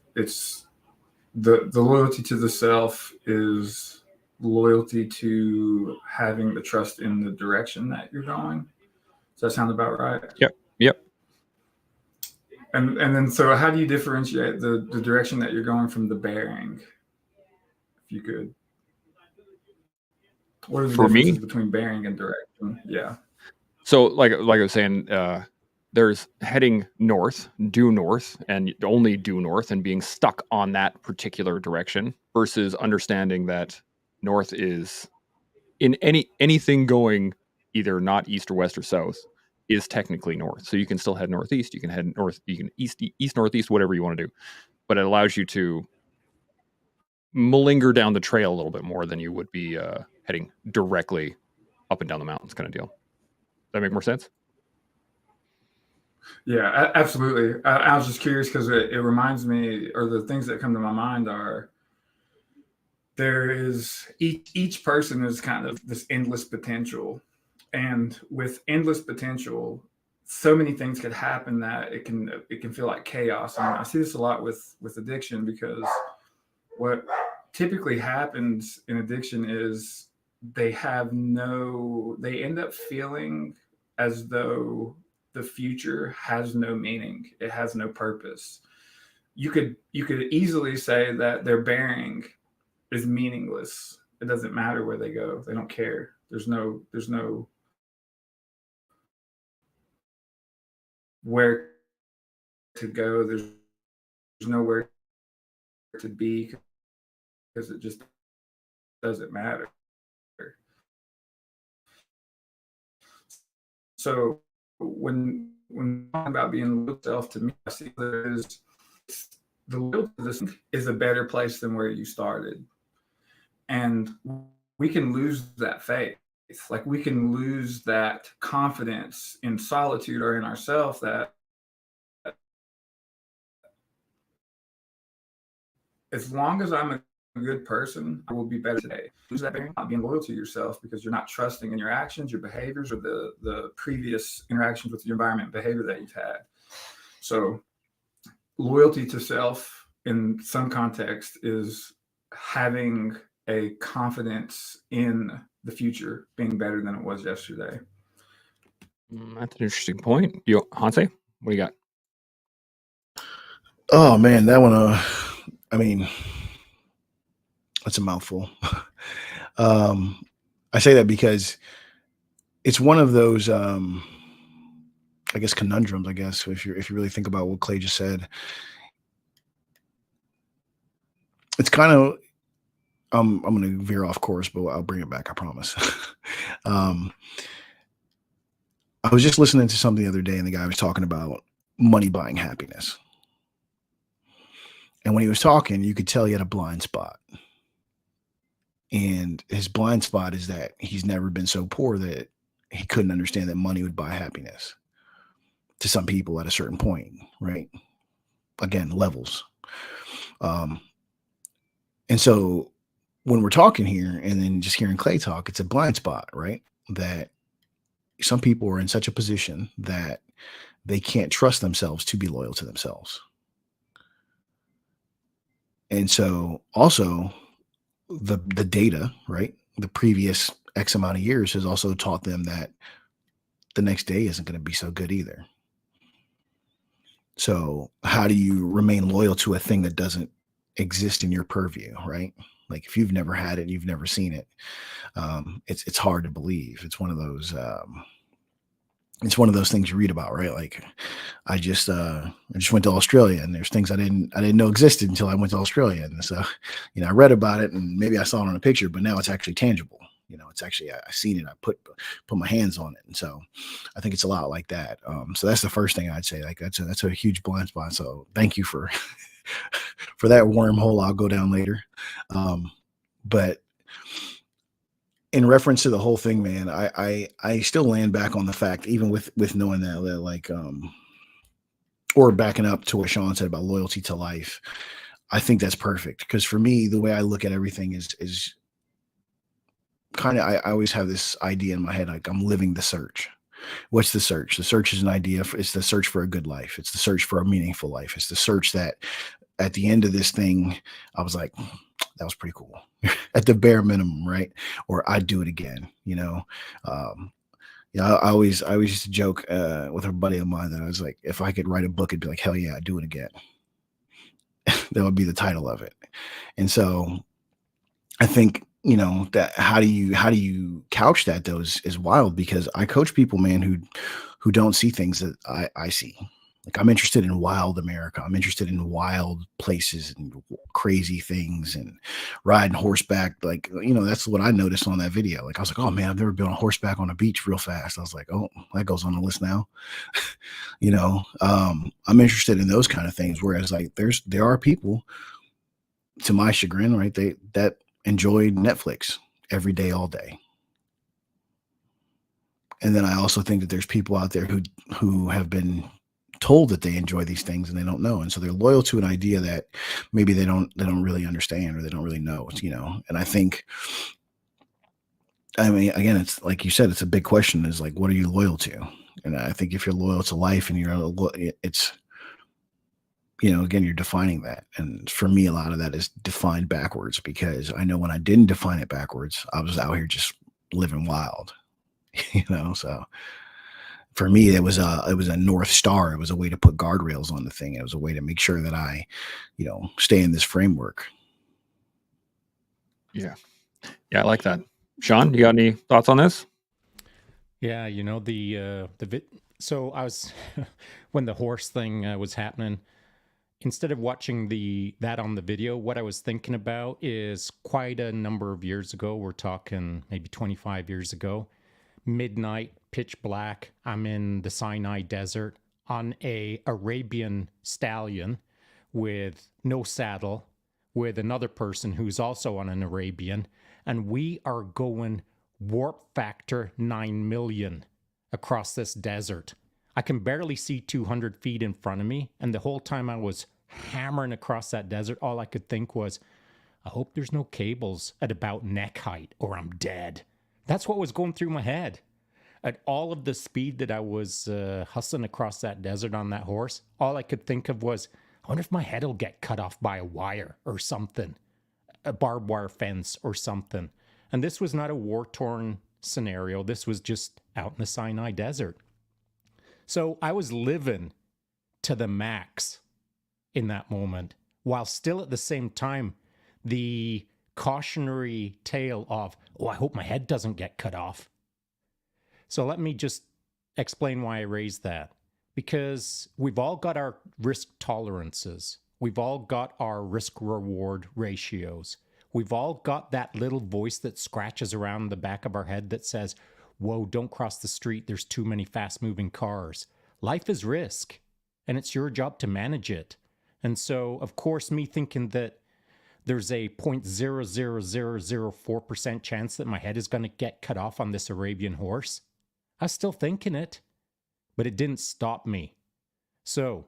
the loyalty to the self is loyalty to having the trust in the direction that you're going. Does that sound about right? Yep. And then, so how do you differentiate the direction that you're going from the bearing? If you could. What are the For differences me, between bearing and direction? Yeah. so like I was saying, there's heading north, due north, and only due north, and being stuck on that particular direction versus understanding that north is in anything going either not east or west or south is technically north. So you can still head northeast, you can head north, you can east northeast, whatever you want to do, but it allows you to linger down the trail a little bit more than you would be heading directly up and down the mountains, kind of deal. Does that make more sense? Yeah, absolutely. I was just curious because it reminds me, or the things that come to my mind are there is each person is kind of this endless potential, and with endless potential, so many things could happen that it can feel like chaos. And I see this a lot with addiction because what typically happens in addiction is they end up feeling as though the future has no meaning, it has no purpose. You could easily say that their bearing is meaningless. It doesn't matter where they go, they don't care. There's no where to go, there's nowhere to be because it just doesn't matter. So when talking about being loyal to self, to me, I see there is the loyalty to this is a better place than where you started, and we can lose that faith. Like we can lose that confidence in solitude or in ourselves that as long as I'm a good person, I will be better today. Lose that bearing, not being loyal to yourself because you're not trusting in your actions, your behaviors, or the previous interactions with your environment behavior that you've had. So loyalty to self in some context is having a confidence in the future being better than it was yesterday. That's an interesting point. Hanse, what do you got? Oh man, that one. I mean, that's a mouthful. I say that because it's one of those, I guess, conundrums. I guess if you really think about what Clay just said, it's kind of. I'm going to veer off course, but I'll bring it back. I promise. um, I was just listening to something the other day, and the guy was talking about money buying happiness. And when he was talking, you could tell he had a blind spot. And his blind spot is that he's never been so poor that he couldn't understand that money would buy happiness to some people at a certain point, right? Again, levels. And so when we're talking here and then just hearing Clay talk, it's a blind spot, right? That some people are in such a position that they can't trust themselves to be loyal to themselves. And so also the data, right? The previous X amount of years has also taught them that the next day isn't going to be so good either. So how do you remain loyal to a thing that doesn't exist in your purview, right? Like if you've never had it, you've never seen it. It's hard to believe. It's one of those things you read about, right? Like I just went to Australia, and there's things I didn't know existed until I went to Australia. And so, I read about it, and maybe I saw it on a picture, but now it's actually tangible. It's actually I seen it. I put my hands on it, and so I think it's a lot like that. So that's the first thing I'd say. Like that's a huge blind spot. So thank you for for that wormhole. I'll go down later. But in reference to the whole thing, man, I still land back on the fact, even with knowing that like or backing up to what Shaun said about loyalty to life, I think that's perfect. Because for me, the way I look at everything is kind of I always have this idea in my head, like I'm living the search. What's the search? The search is an idea. It's the search for a good life. It's the search for a meaningful life. It's the search that at the end of this thing, I was like, that was pretty cool at the bare minimum, right? Or I'd do it again, I always used to joke with a buddy of mine that I was like, if I could write a book, it'd be like, hell yeah, I'd do it again. That would be the title of it. And so I think that how do you couch that though is wild, because I coach people, man, who don't see things that I see. Like, I'm interested in wild America. I'm interested in wild places and crazy things and riding horseback. Like, that's what I noticed on that video. Like, I was like, oh man, I've never been on horseback on a beach real fast. I was like, oh, that goes on the list now. I'm interested in those kind of things. Whereas, like, there are people, to my chagrin, right? That enjoy Netflix every day, all day. And then I also think that there's people out there who have been told that they enjoy these things and they don't know, and so they're loyal to an idea that maybe they don't really understand, or they don't really know. And I think, I mean, again, it's like you said, it's a big question, is like, what are you loyal to? And I think if you're loyal to life, and it's, again, you're defining that. And for me, a lot of that is defined backwards, because I know when I didn't define it backwards, I was out here just living wild. So for me, it was a North Star. It was a way to put guardrails on the thing. It was a way to make sure that I, stay in this framework. Yeah. Yeah, I like that. Shaun, you got any thoughts on this? Yeah, so I was when the horse thing was happening, instead of watching that on the video, what I was thinking about is quite a number of years ago. We're talking maybe 25 years ago. Midnight, pitch black. I'm in the Sinai Desert on a Arabian stallion with no saddle, with another person who's also on an Arabian, and we are going warp factor 9 million across this desert. I can barely see 200 feet in front of me, and the whole time I was hammering across that desert, all I could think was, I hope there's no cables at about neck height or I'm dead. That's what was going through my head. At all of the speed that I was hustling across that desert on that horse, all I could think of was, I wonder if my head will get cut off by a wire or something, a barbed wire fence or something. And this was not a war-torn scenario. This was just out in the Sinai Desert. So I was living to the max in that moment, while still at the same time, the cautionary tale of, oh, I hope my head doesn't get cut off. So let me just explain why I raised that. Because we've all got our risk tolerances. We've all got our risk-reward ratios. We've all got that little voice that scratches around the back of our head that says, whoa, don't cross the street. There's too many fast-moving cars. Life is risk, and it's your job to manage it. And so, of course, me thinking that there's a 0.00004% chance that my head is going to get cut off on this Arabian horse, I was still thinking it, but it didn't stop me. So,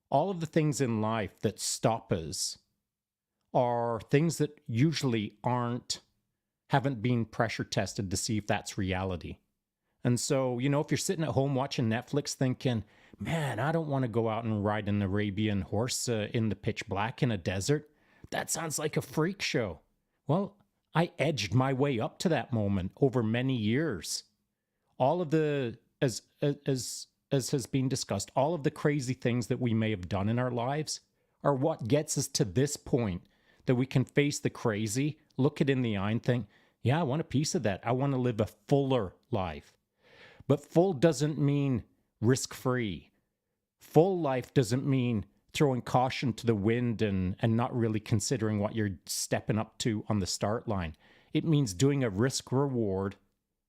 all of the things in life that stop us are things that usually haven't been pressure tested to see if that's reality. And so, if you're sitting at home watching Netflix thinking, man, I don't want to go out and ride an Arabian horse in the pitch black in a desert, that sounds like a freak show. Well, I edged my way up to that moment over many years. All of the, as has been discussed, all of the crazy things that we may have done in our lives are what gets us to this point, that we can face the crazy, look it in the eye and think, yeah, I want a piece of that. I want to live a fuller life. But full doesn't mean risk-free. Full life doesn't mean throwing caution to the wind and not really considering what you're stepping up to on the start line. It means doing a risk-reward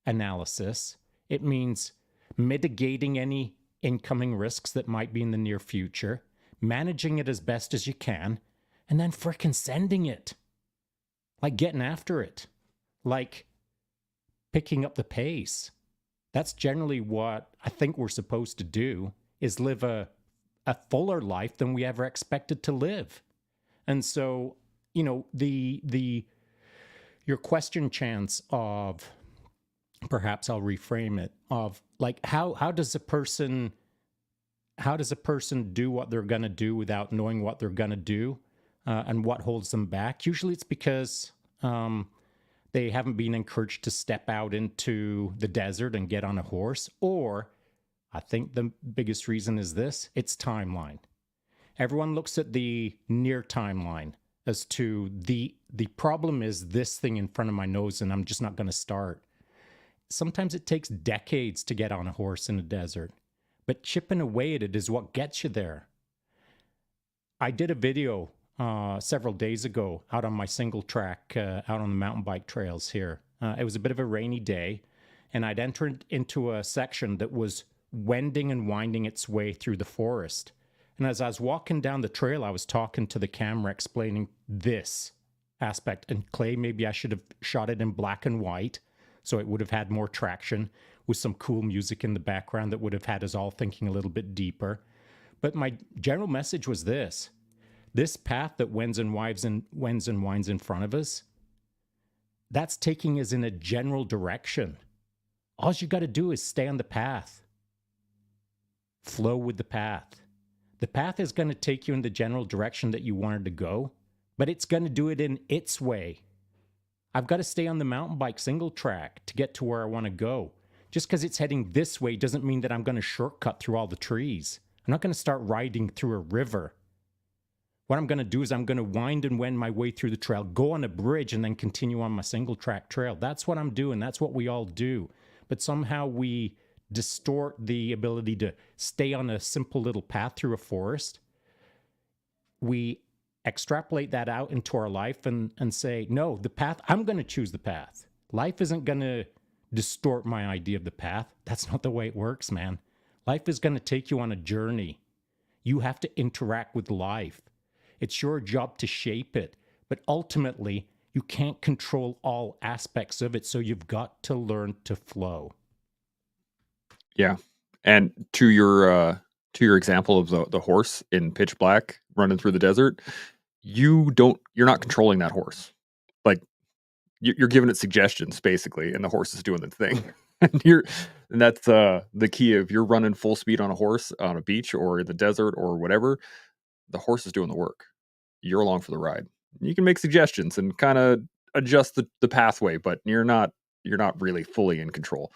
analysis. It means mitigating any incoming risks that might be in the near future, managing it as best as you can, and then frickin' sending it. Like getting after it. Like picking up the pace. That's generally what I think we're supposed to do, is live a fuller life than we ever expected to live. And so, your question chance of, perhaps I'll reframe it, of like, how does a person do what they're going to do without knowing what they're going to do, and what holds them back? Usually it's because they haven't been encouraged to step out into the desert and get on a horse. Or I think the biggest reason is this: it's timeline. Everyone looks at the near timeline. as to the problem is this thing in front of my nose and I'm just not going to start. Sometimes it takes decades to get on a horse in a desert, but chipping away at it is what gets you there. I did a video several days ago out on my single track, out on the mountain bike trails here. It was a bit of a rainy day, and I'd entered into a section that was wending and winding its way through the forest. And as I was walking down the trail, I was talking to the camera explaining this aspect. And Clay, maybe I should have shot it in black and white so it would have had more traction with some cool music in the background that would have had us all thinking a little bit deeper. But my general message was this. This path that wends and winds in front of us, that's taking us in a general direction. All you got to do is stay on the path. Flow with the path. The path is going to take you in the general direction that you wanted to go, but it's going to do it in its way. I've got to stay on the mountain bike single track to get to where I want to go. Just because it's heading this way doesn't mean that I'm going to shortcut through all the trees. I'm not going to start riding through a river. What I'm going to do is I'm going to wind and wend my way through the trail, go on a bridge, and then continue on my single track trail. That's what I'm doing. That's what we all do. But somehow we distort the ability to stay on a simple little path through a forest. We extrapolate that out into our life and say, no, the path, I'm going to choose the path. Life isn't going to distort my idea of the path. That's not the way it works, man. Life is going to take you on a journey. You have to interact with life. It's your job to shape it. But ultimately, you can't control all aspects of it, so you've got to learn to flow. Yeah. And to your example of the horse in pitch black running through the desert, you're not controlling that horse. Like you're giving it suggestions basically, and the horse is doing the thing. and that's the key. If you're running full speed on a horse on a beach or in the desert or whatever, the horse is doing the work. You're along for the ride. You can make suggestions and kind of adjust the pathway, but you're not really fully in control.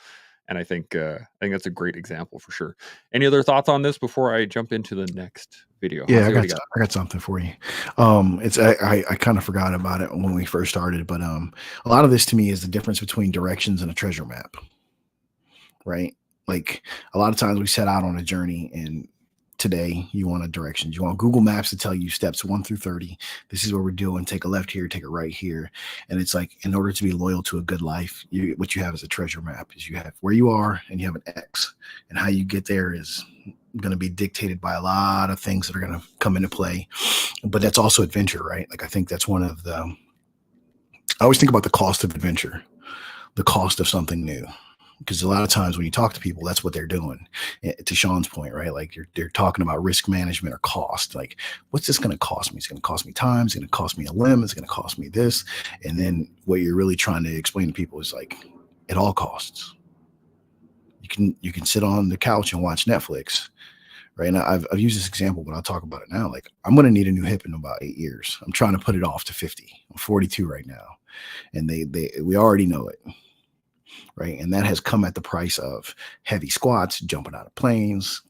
And I think that's a great example for sure. Any other thoughts on this before I jump into the next video? Yeah, Hansi, I got something for you. It's I kind of forgot about it when we first started, but a lot of this to me is the difference between directions and a treasure map, right? Like a lot of times we set out on a journey, and today you want a directions. You want Google Maps to tell you steps 1 through 30. This is what we're doing. Take a left here, take a right here. And it's like, in order to be loyal to a good life, what you have is a treasure map. Is you have where you are and you have an X. And how you get there is going to be dictated by a lot of things that are going to come into play. But that's also adventure, right? Like I think that's one of I always think about the cost of adventure, the cost of something new. Because a lot of times when you talk to people, that's what they're doing. To Shaun's point, right? Like they're talking about risk management or cost. Like, what's this going to cost me? It's going to cost me time. It's going to cost me a limb. It's going to cost me this. And then what you're really trying to explain to people is like, it all costs. You can sit on the couch and watch Netflix, right? And I've used this example, but I'll talk about it now. Like, I'm going to need a new hip in about 8 years. I'm trying to put it off to 50. I'm 42 right now, and we already know it. Right. And that has come at the price of heavy squats, jumping out of planes,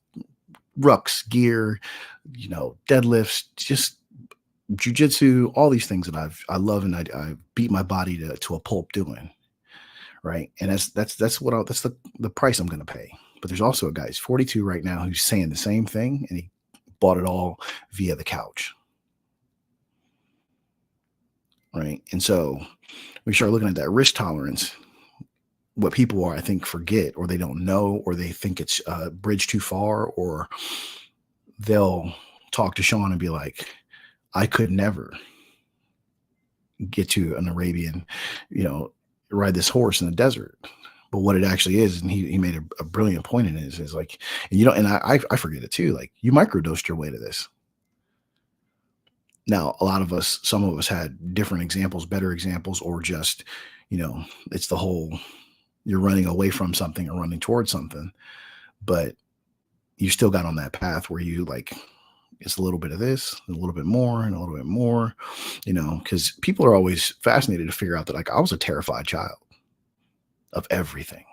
rucks, gear, deadlifts, just jujitsu, all these things that I love and I beat my body to a pulp doing. Right. And that's the price I'm going to pay. But there's also a guy who's 42 right now who's saying the same thing, and he bought it all via the couch. Right. And so we start looking at that risk tolerance. What people I think forget, or they don't know, or they think it's a bridge too far, or they'll talk to Shaun and be like, I could never get to an Arabian, ride this horse in the desert. But what it actually is, and he made a brilliant point in it, is like, and I forget it too, like you microdosed your way to this. Now, some of us had different examples, better examples, or just, it's the whole, you're running away from something or running towards something, but you still got on that path where you like, it's a little bit of this, a little bit more, and a little bit more, because people are always fascinated to figure out that like I was a terrified child of everything.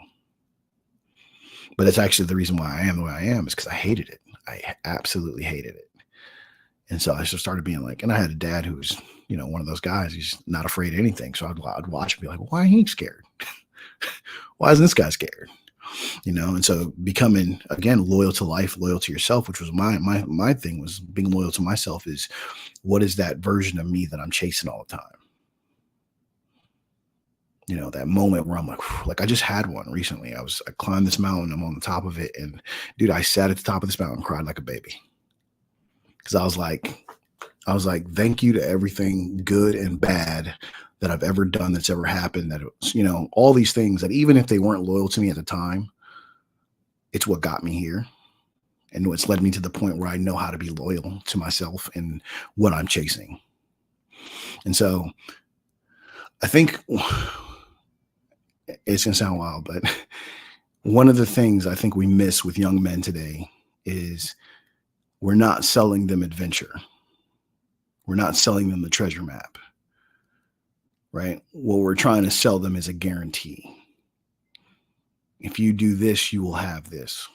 But it's actually the reason why I am the way I am is because I hated it. I absolutely hated it. And so I just started being like, and I had a dad who's, one of those guys. He's not afraid of anything. So I'd watch and be like, why ain't he scared? Why isn't this guy scared? And so becoming, again, loyal to life, loyal to yourself, which was my thing, was being loyal to myself. Is what is that version of me that I'm chasing all the time? That moment where I'm like I just had one recently. I climbed this mountain, I'm on the top of it, and dude, I sat at the top of this mountain and cried like a baby. Because I was like, thank you to everything good and bad that I've ever done, that's ever happened, that it was, all these things that even if they weren't loyal to me at the time, it's what got me here. And what's led me to the point where I know how to be loyal to myself and what I'm chasing. And so I think it's going to sound wild, but one of the things I think we miss with young men today is we're not selling them adventure. We're not selling them the treasure map, right? What we're trying to sell them is a guarantee. If you do this, you will have this.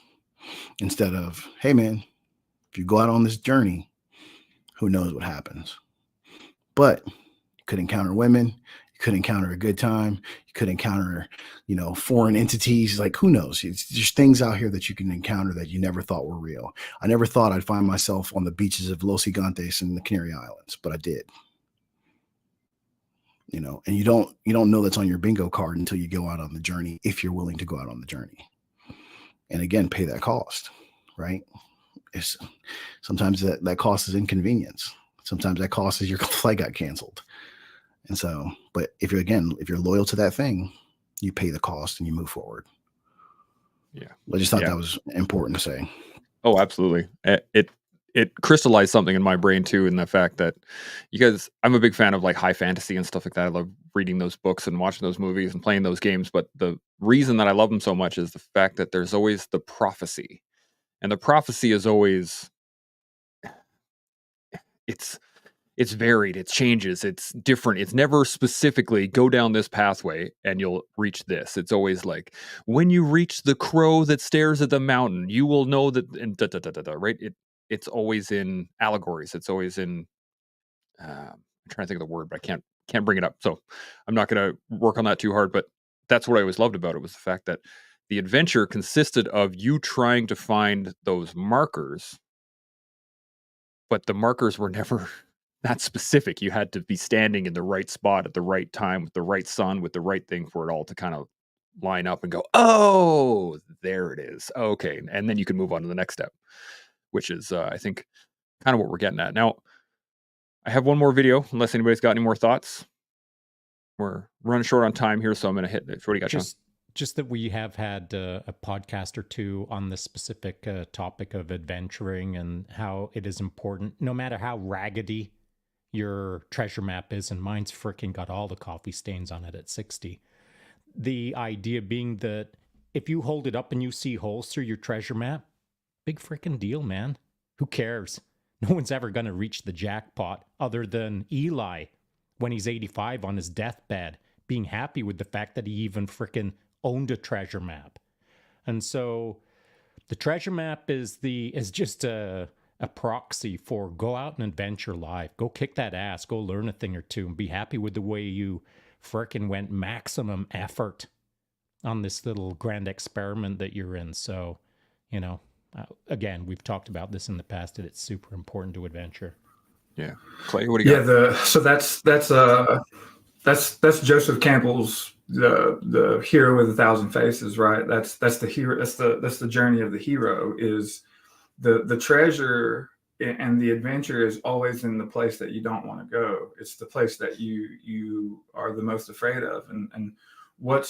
Instead of, hey man, if you go out on this journey, who knows what happens? But you could encounter women, you could encounter a good time, you could encounter, foreign entities. Like, who knows? There's things out here that you can encounter that you never thought were real. I never thought I'd find myself on the beaches of Los Gigantes in the Canary Islands, but I did. And you don't know that's on your bingo card until you go out on the journey, if you're willing to go out on the journey. And again, pay that cost, right? Sometimes that cost is inconvenience. Sometimes that cost is your flight got canceled. And so, but if you're loyal to that thing, you pay the cost and you move forward. Yeah. I just thought that was important to say. Oh, absolutely. It crystallized something in my brain too, in the fact that I'm a big fan of like high fantasy and stuff like that. I love reading those books and watching those movies and playing those games. But the reason that I love them so much is the fact that there's always the prophecy, and the prophecy is always, it's varied, it changes, it's different. It's never specifically go down this pathway and you'll reach this. It's always like, when you reach the crow that stares at the mountain, you will know that, and right? It's always in allegories. It's always in, I'm trying to think of the word, but I can't bring it up. So I'm not going to work on that too hard, but that's what I always loved about it, was the fact that the adventure consisted of you trying to find those markers, but the markers were never that specific. You had to be standing in the right spot at the right time with the right sun, with the right thing for it all to kind of line up and go, oh, there it is. Okay. And then you can move on to the next step, which is, I think, kind of what we're getting at. Now, I have one more video, unless anybody's got any more thoughts. We're running short on time here, so I'm going to hit it. What do you got, Sean? Just that we have had a podcast or two on this specific topic of adventuring and how it is important, no matter how raggedy your treasure map is, and mine's freaking got all the coffee stains on it at 60. The idea being that if you hold it up and you see holes through your treasure map, big freaking deal, man. Who cares? No one's ever going to reach the jackpot other than Eli when he's 85 on his deathbed, being happy with the fact that he even freaking owned a treasure map. And so the treasure map is just a proxy for go out and adventure life. Go kick that ass. Go learn a thing or two and be happy with the way you freaking went maximum effort on this little grand experiment that you're in. So, again, we've talked about this in the past, that it's super important to adventure. Yeah. Clay, what do you got? Yeah, so that's Joseph Campbell's the hero with 1,000 faces, right? That's the hero. That's the journey of the hero. Is the treasure and the adventure is always in the place that you don't want to go. It's the place that you are the most afraid of, and what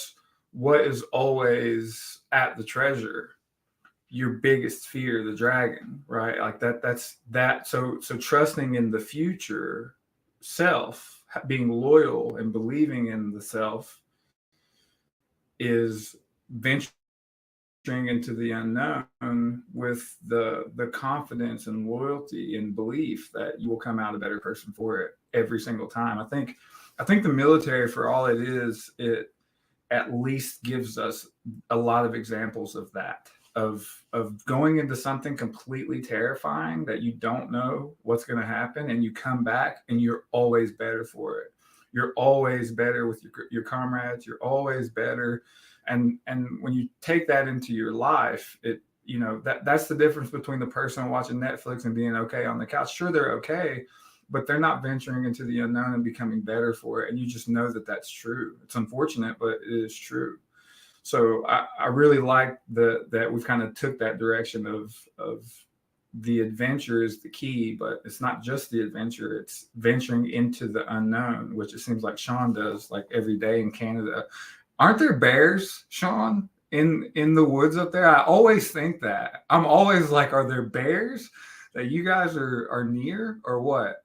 is always at the treasure, your biggest fear, the dragon, right? Like that's so trusting in the future self, being loyal and believing in the self, is venturing into the unknown with the confidence and loyalty and belief that you will come out a better person for it every single time. I think the military, for all it is, it at least gives us a lot of examples of that, of going into something completely terrifying that you don't know what's going to happen, and you come back and you're always better for it. You're always better with your comrades. You're always better, and when you take that into your life, that's the difference between the person watching Netflix and being okay on the couch. Sure, they're okay, but they're not venturing into the unknown and becoming better for it. And you just know that that's true. It's unfortunate, but it is true. So I really like that we've kind of took that direction of the adventure is the key, but it's not just the adventure, it's venturing into the unknown, which it seems like Shaun does like every day in Canada. Aren't there bears, Shaun, in the woods up there? I always think that. I'm always like, are there bears that you guys are near or what?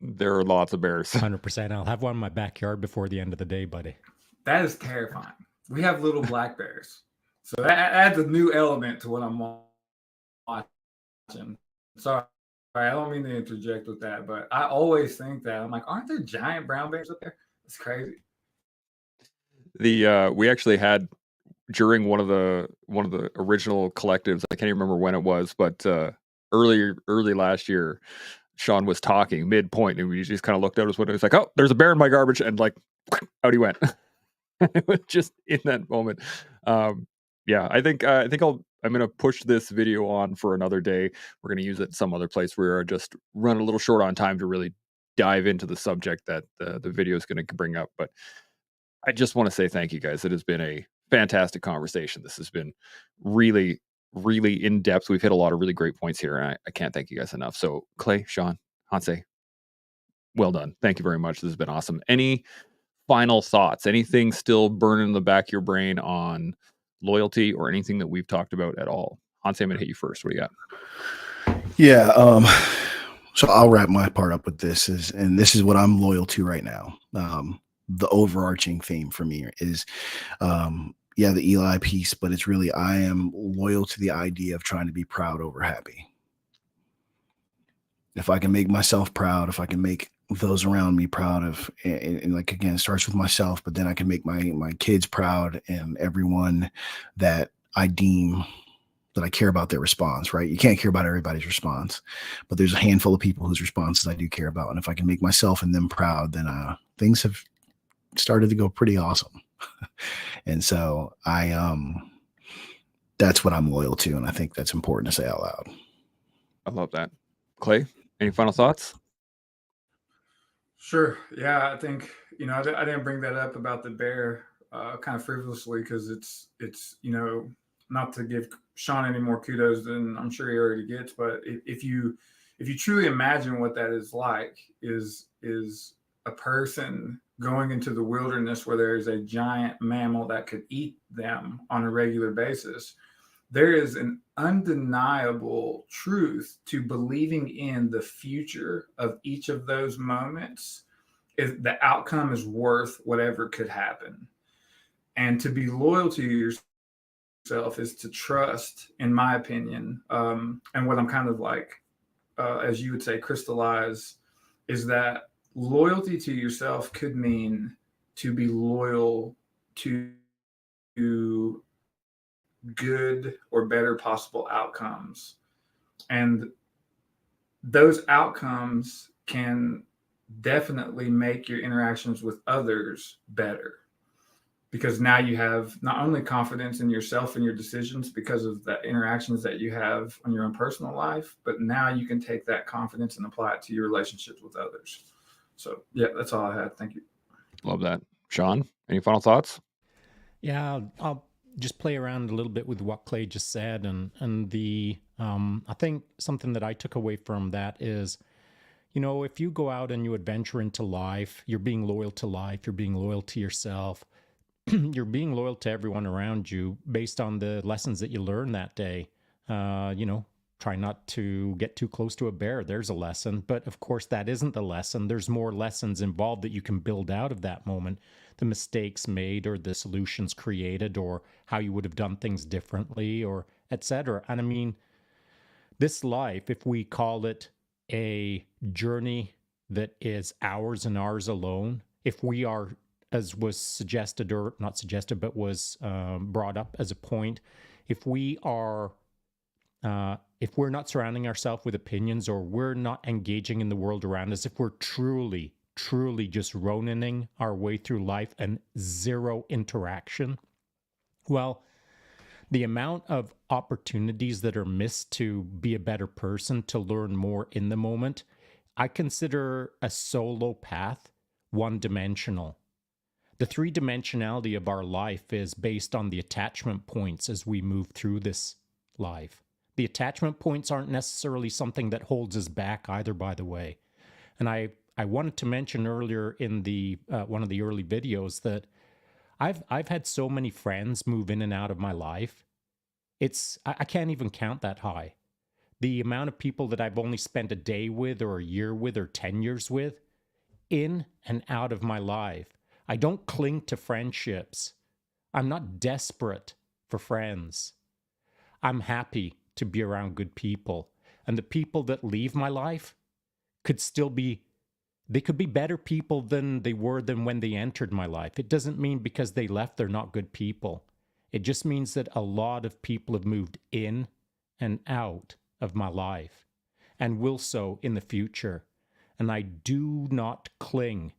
There are lots of bears. 100%. I'll have one in my backyard before the end of the day, buddy. That is terrifying. We have little black bears. So that adds a new element to what I'm watching. Sorry, I don't mean to interject with that, but I always think that. I'm like, aren't there giant brown bears up there? It's crazy. We actually had during one of the original collectives, I can't even remember when it was, but early last year, Shaun was talking midpoint, and we just kind of looked out his window. It's like, oh, there's a bear in my garbage, and like, out he went. It was just in that moment. Yeah, I think I'm gonna push this video on for another day. We're gonna use it some other place. We're just run a little short on time to really dive into the subject that the video is going to bring up. But I just want to say thank you guys. It has been a fantastic conversation. This has been really, really in depth. We've hit a lot of really great points here, and I can't thank you guys enough. So Clay, Shaun, Hanse, well done. Thank you very much. This has been awesome. Any final thoughts? Anything still burning in the back of your brain on loyalty or anything that we've talked about at all? Hanse, I'm going to hit you first. What do you got? Yeah. So I'll wrap my part up with this and this is what I'm loyal to right now. The overarching theme for me is, the Eli piece, but it's really, I am loyal to the idea of trying to be proud over happy. If I can make myself proud, if I can make those around me proud of, and like, again, it starts with myself, but then I can make my kids proud and everyone that I deem that I care about their response, right? You can't care about everybody's response, but there's a handful of people whose responses I do care about. And if I can make myself and them proud, then things have started to go pretty awesome. And so that's what I'm loyal to. And I think that's important to say out loud. I love that. Clay, any final thoughts? Sure. Yeah, I think, I didn't bring that up about the bear kind of frivolously because it's not to give Shaun any more kudos than I'm sure he already gets, but if you truly imagine what that is like, is a person going into the wilderness where there is a giant mammal that could eat them on a regular basis, there is an undeniable truth to believing in the future of each of those moments. If the outcome is worth whatever could happen. And to be loyal to yourself is to trust, in my opinion. And what I'm kind of like, as you would say, crystallize, is that loyalty to yourself could mean to be loyal to good or better possible outcomes. And those outcomes can definitely make your interactions with others better, because now you have not only confidence in yourself and your decisions because of the interactions that you have on your own personal life, but now you can take that confidence and apply it to your relationships with others. So yeah, that's all I had. Thank you. Love that. Shaun, any final thoughts? Yeah, I'll just play around a little bit with what Clay just said, and the I think something that I took away from that is, if you go out and you adventure into life, you're being loyal to life, you're being loyal to yourself, you're being loyal to everyone around you based on the lessons that you learn that day. Try not to get too close to a bear. There's a lesson. But of course, that isn't the lesson. There's more lessons involved that you can build out of that moment. The mistakes made or the solutions created or how you would have done things differently or etc. And I mean, this life, if we call it a journey that is ours and ours alone, if we are, as was suggested or not suggested, but was brought up as a point, if we are if we're not surrounding ourselves with opinions, or we're not engaging in the world around us, if we're truly just Ronaning our way through life and zero interaction, well, the amount of opportunities that are missed to be a better person, to learn more in the moment, I consider a solo path one-dimensional. The three-dimensionality of our life is based on the attachment points as we move through this life. The attachment points aren't necessarily something that holds us back either, by the way. And I wanted to mention earlier in the one of the early videos that I've had so many friends move in and out of my life. I can't even count that high. The amount of people that I've only spent a day with, or a year with, or 10 years with, in and out of my life. I don't cling to friendships. I'm not desperate for friends. I'm happy to be around good people. And the people that leave my life could still be, they could be better people than they were than when they entered my life. It doesn't mean because they left they're not good people. It just means that a lot of people have moved in and out of my life and will so in the future. And I do not cling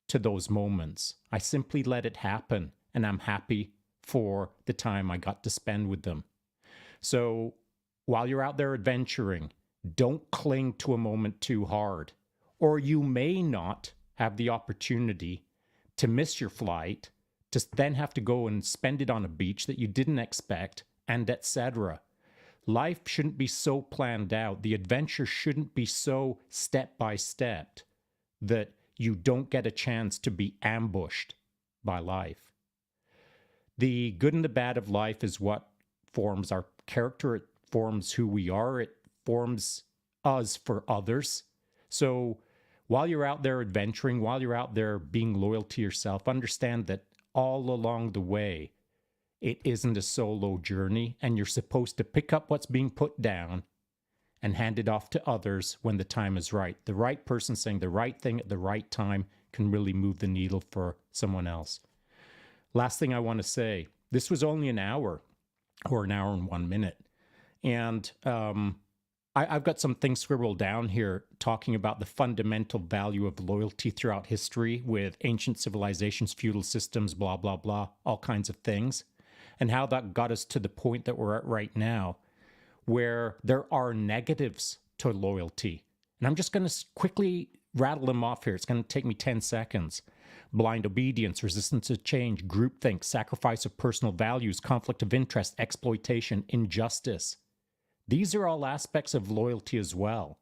to those moments. I simply let it happen, and I'm happy for the time I got to spend with them. So while you're out there adventuring, don't cling to a moment too hard, or you may not have the opportunity to miss your flight, to then have to go and spend it on a beach that you didn't expect, and etc. Life shouldn't be so planned out. The adventure shouldn't be so step by step that you don't get a chance to be ambushed by life. The good and the bad of life is what forms our character. It forms who we are. It forms us for others. So while you're out there adventuring, while you're out there being loyal to yourself, understand that all along the way, it isn't a solo journey, and you're supposed to pick up what's being put down and hand it off to others when the time is right. The right person saying the right thing at the right time can really move the needle for someone else. Last thing I want to say, this was only an hour, or an hour and 1 minute. And I've got some things scribbled down here talking about the fundamental value of loyalty throughout history with ancient civilizations, feudal systems, blah, blah, blah, all kinds of things, and how that got us to the point that we're at right now, where there are negatives to loyalty. And I'm just going to quickly rattle them off here. It's going to take me 10 seconds. Blind obedience, resistance to change, groupthink, sacrifice of personal values, conflict of interest, exploitation, injustice. These are all aspects of loyalty as well.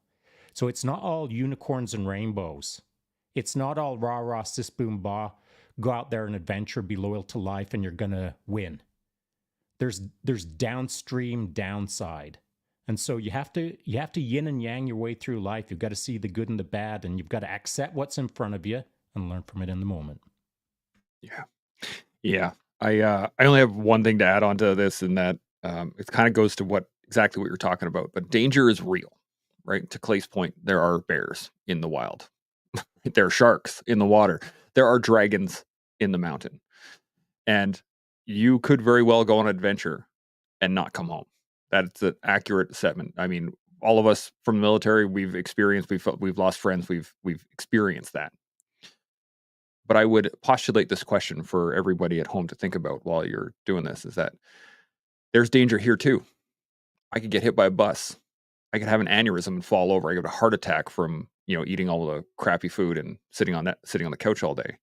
So it's not all unicorns and rainbows. It's not all rah rah sis boom ba, go out there and adventure, be loyal to life, and you're going to win. There's downstream downside. And so you have to yin and yang your way through life. You've got to see the good and the bad, and you've got to accept what's in front of you and learn from it in the moment. Yeah. I only have one thing to add on to this, and that it kind of goes to exactly what you're talking about. But danger is real, right? To Clay's point, there are bears in the wild. There are sharks in the water. There are dragons in the mountain. And you could very well go on an adventure and not come home. That's an accurate assessment. I mean, all of us from the military, we've lost friends, we've experienced that. But I would postulate this question for everybody at home to think about while you're doing this, is that there's danger here too. I could get hit by a bus. I could have an aneurysm and fall over. I get a heart attack from, eating all the crappy food and sitting on the couch all day.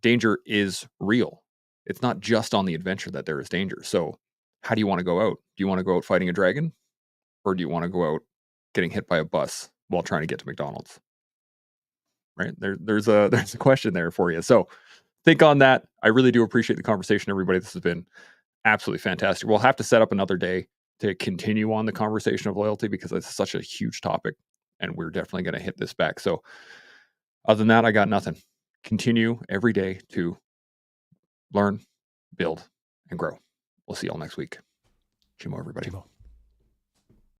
Danger is real. It's not just on the adventure that there is danger. So how do you want to go out? Do you want to go out fighting a dragon? Or do you want to go out getting hit by a bus while trying to get to McDonald's? Right? There's a question there for you. So think on that. I really do appreciate the conversation, everybody. This has been absolutely fantastic. We'll have to set up another day to continue on the conversation of loyalty, because it's such a huge topic, and we're definitely going to hit this back. So other than that, I got nothing. Continue every day to learn, build, and grow. We'll see y'all next week. Chimo, everybody. Chimo.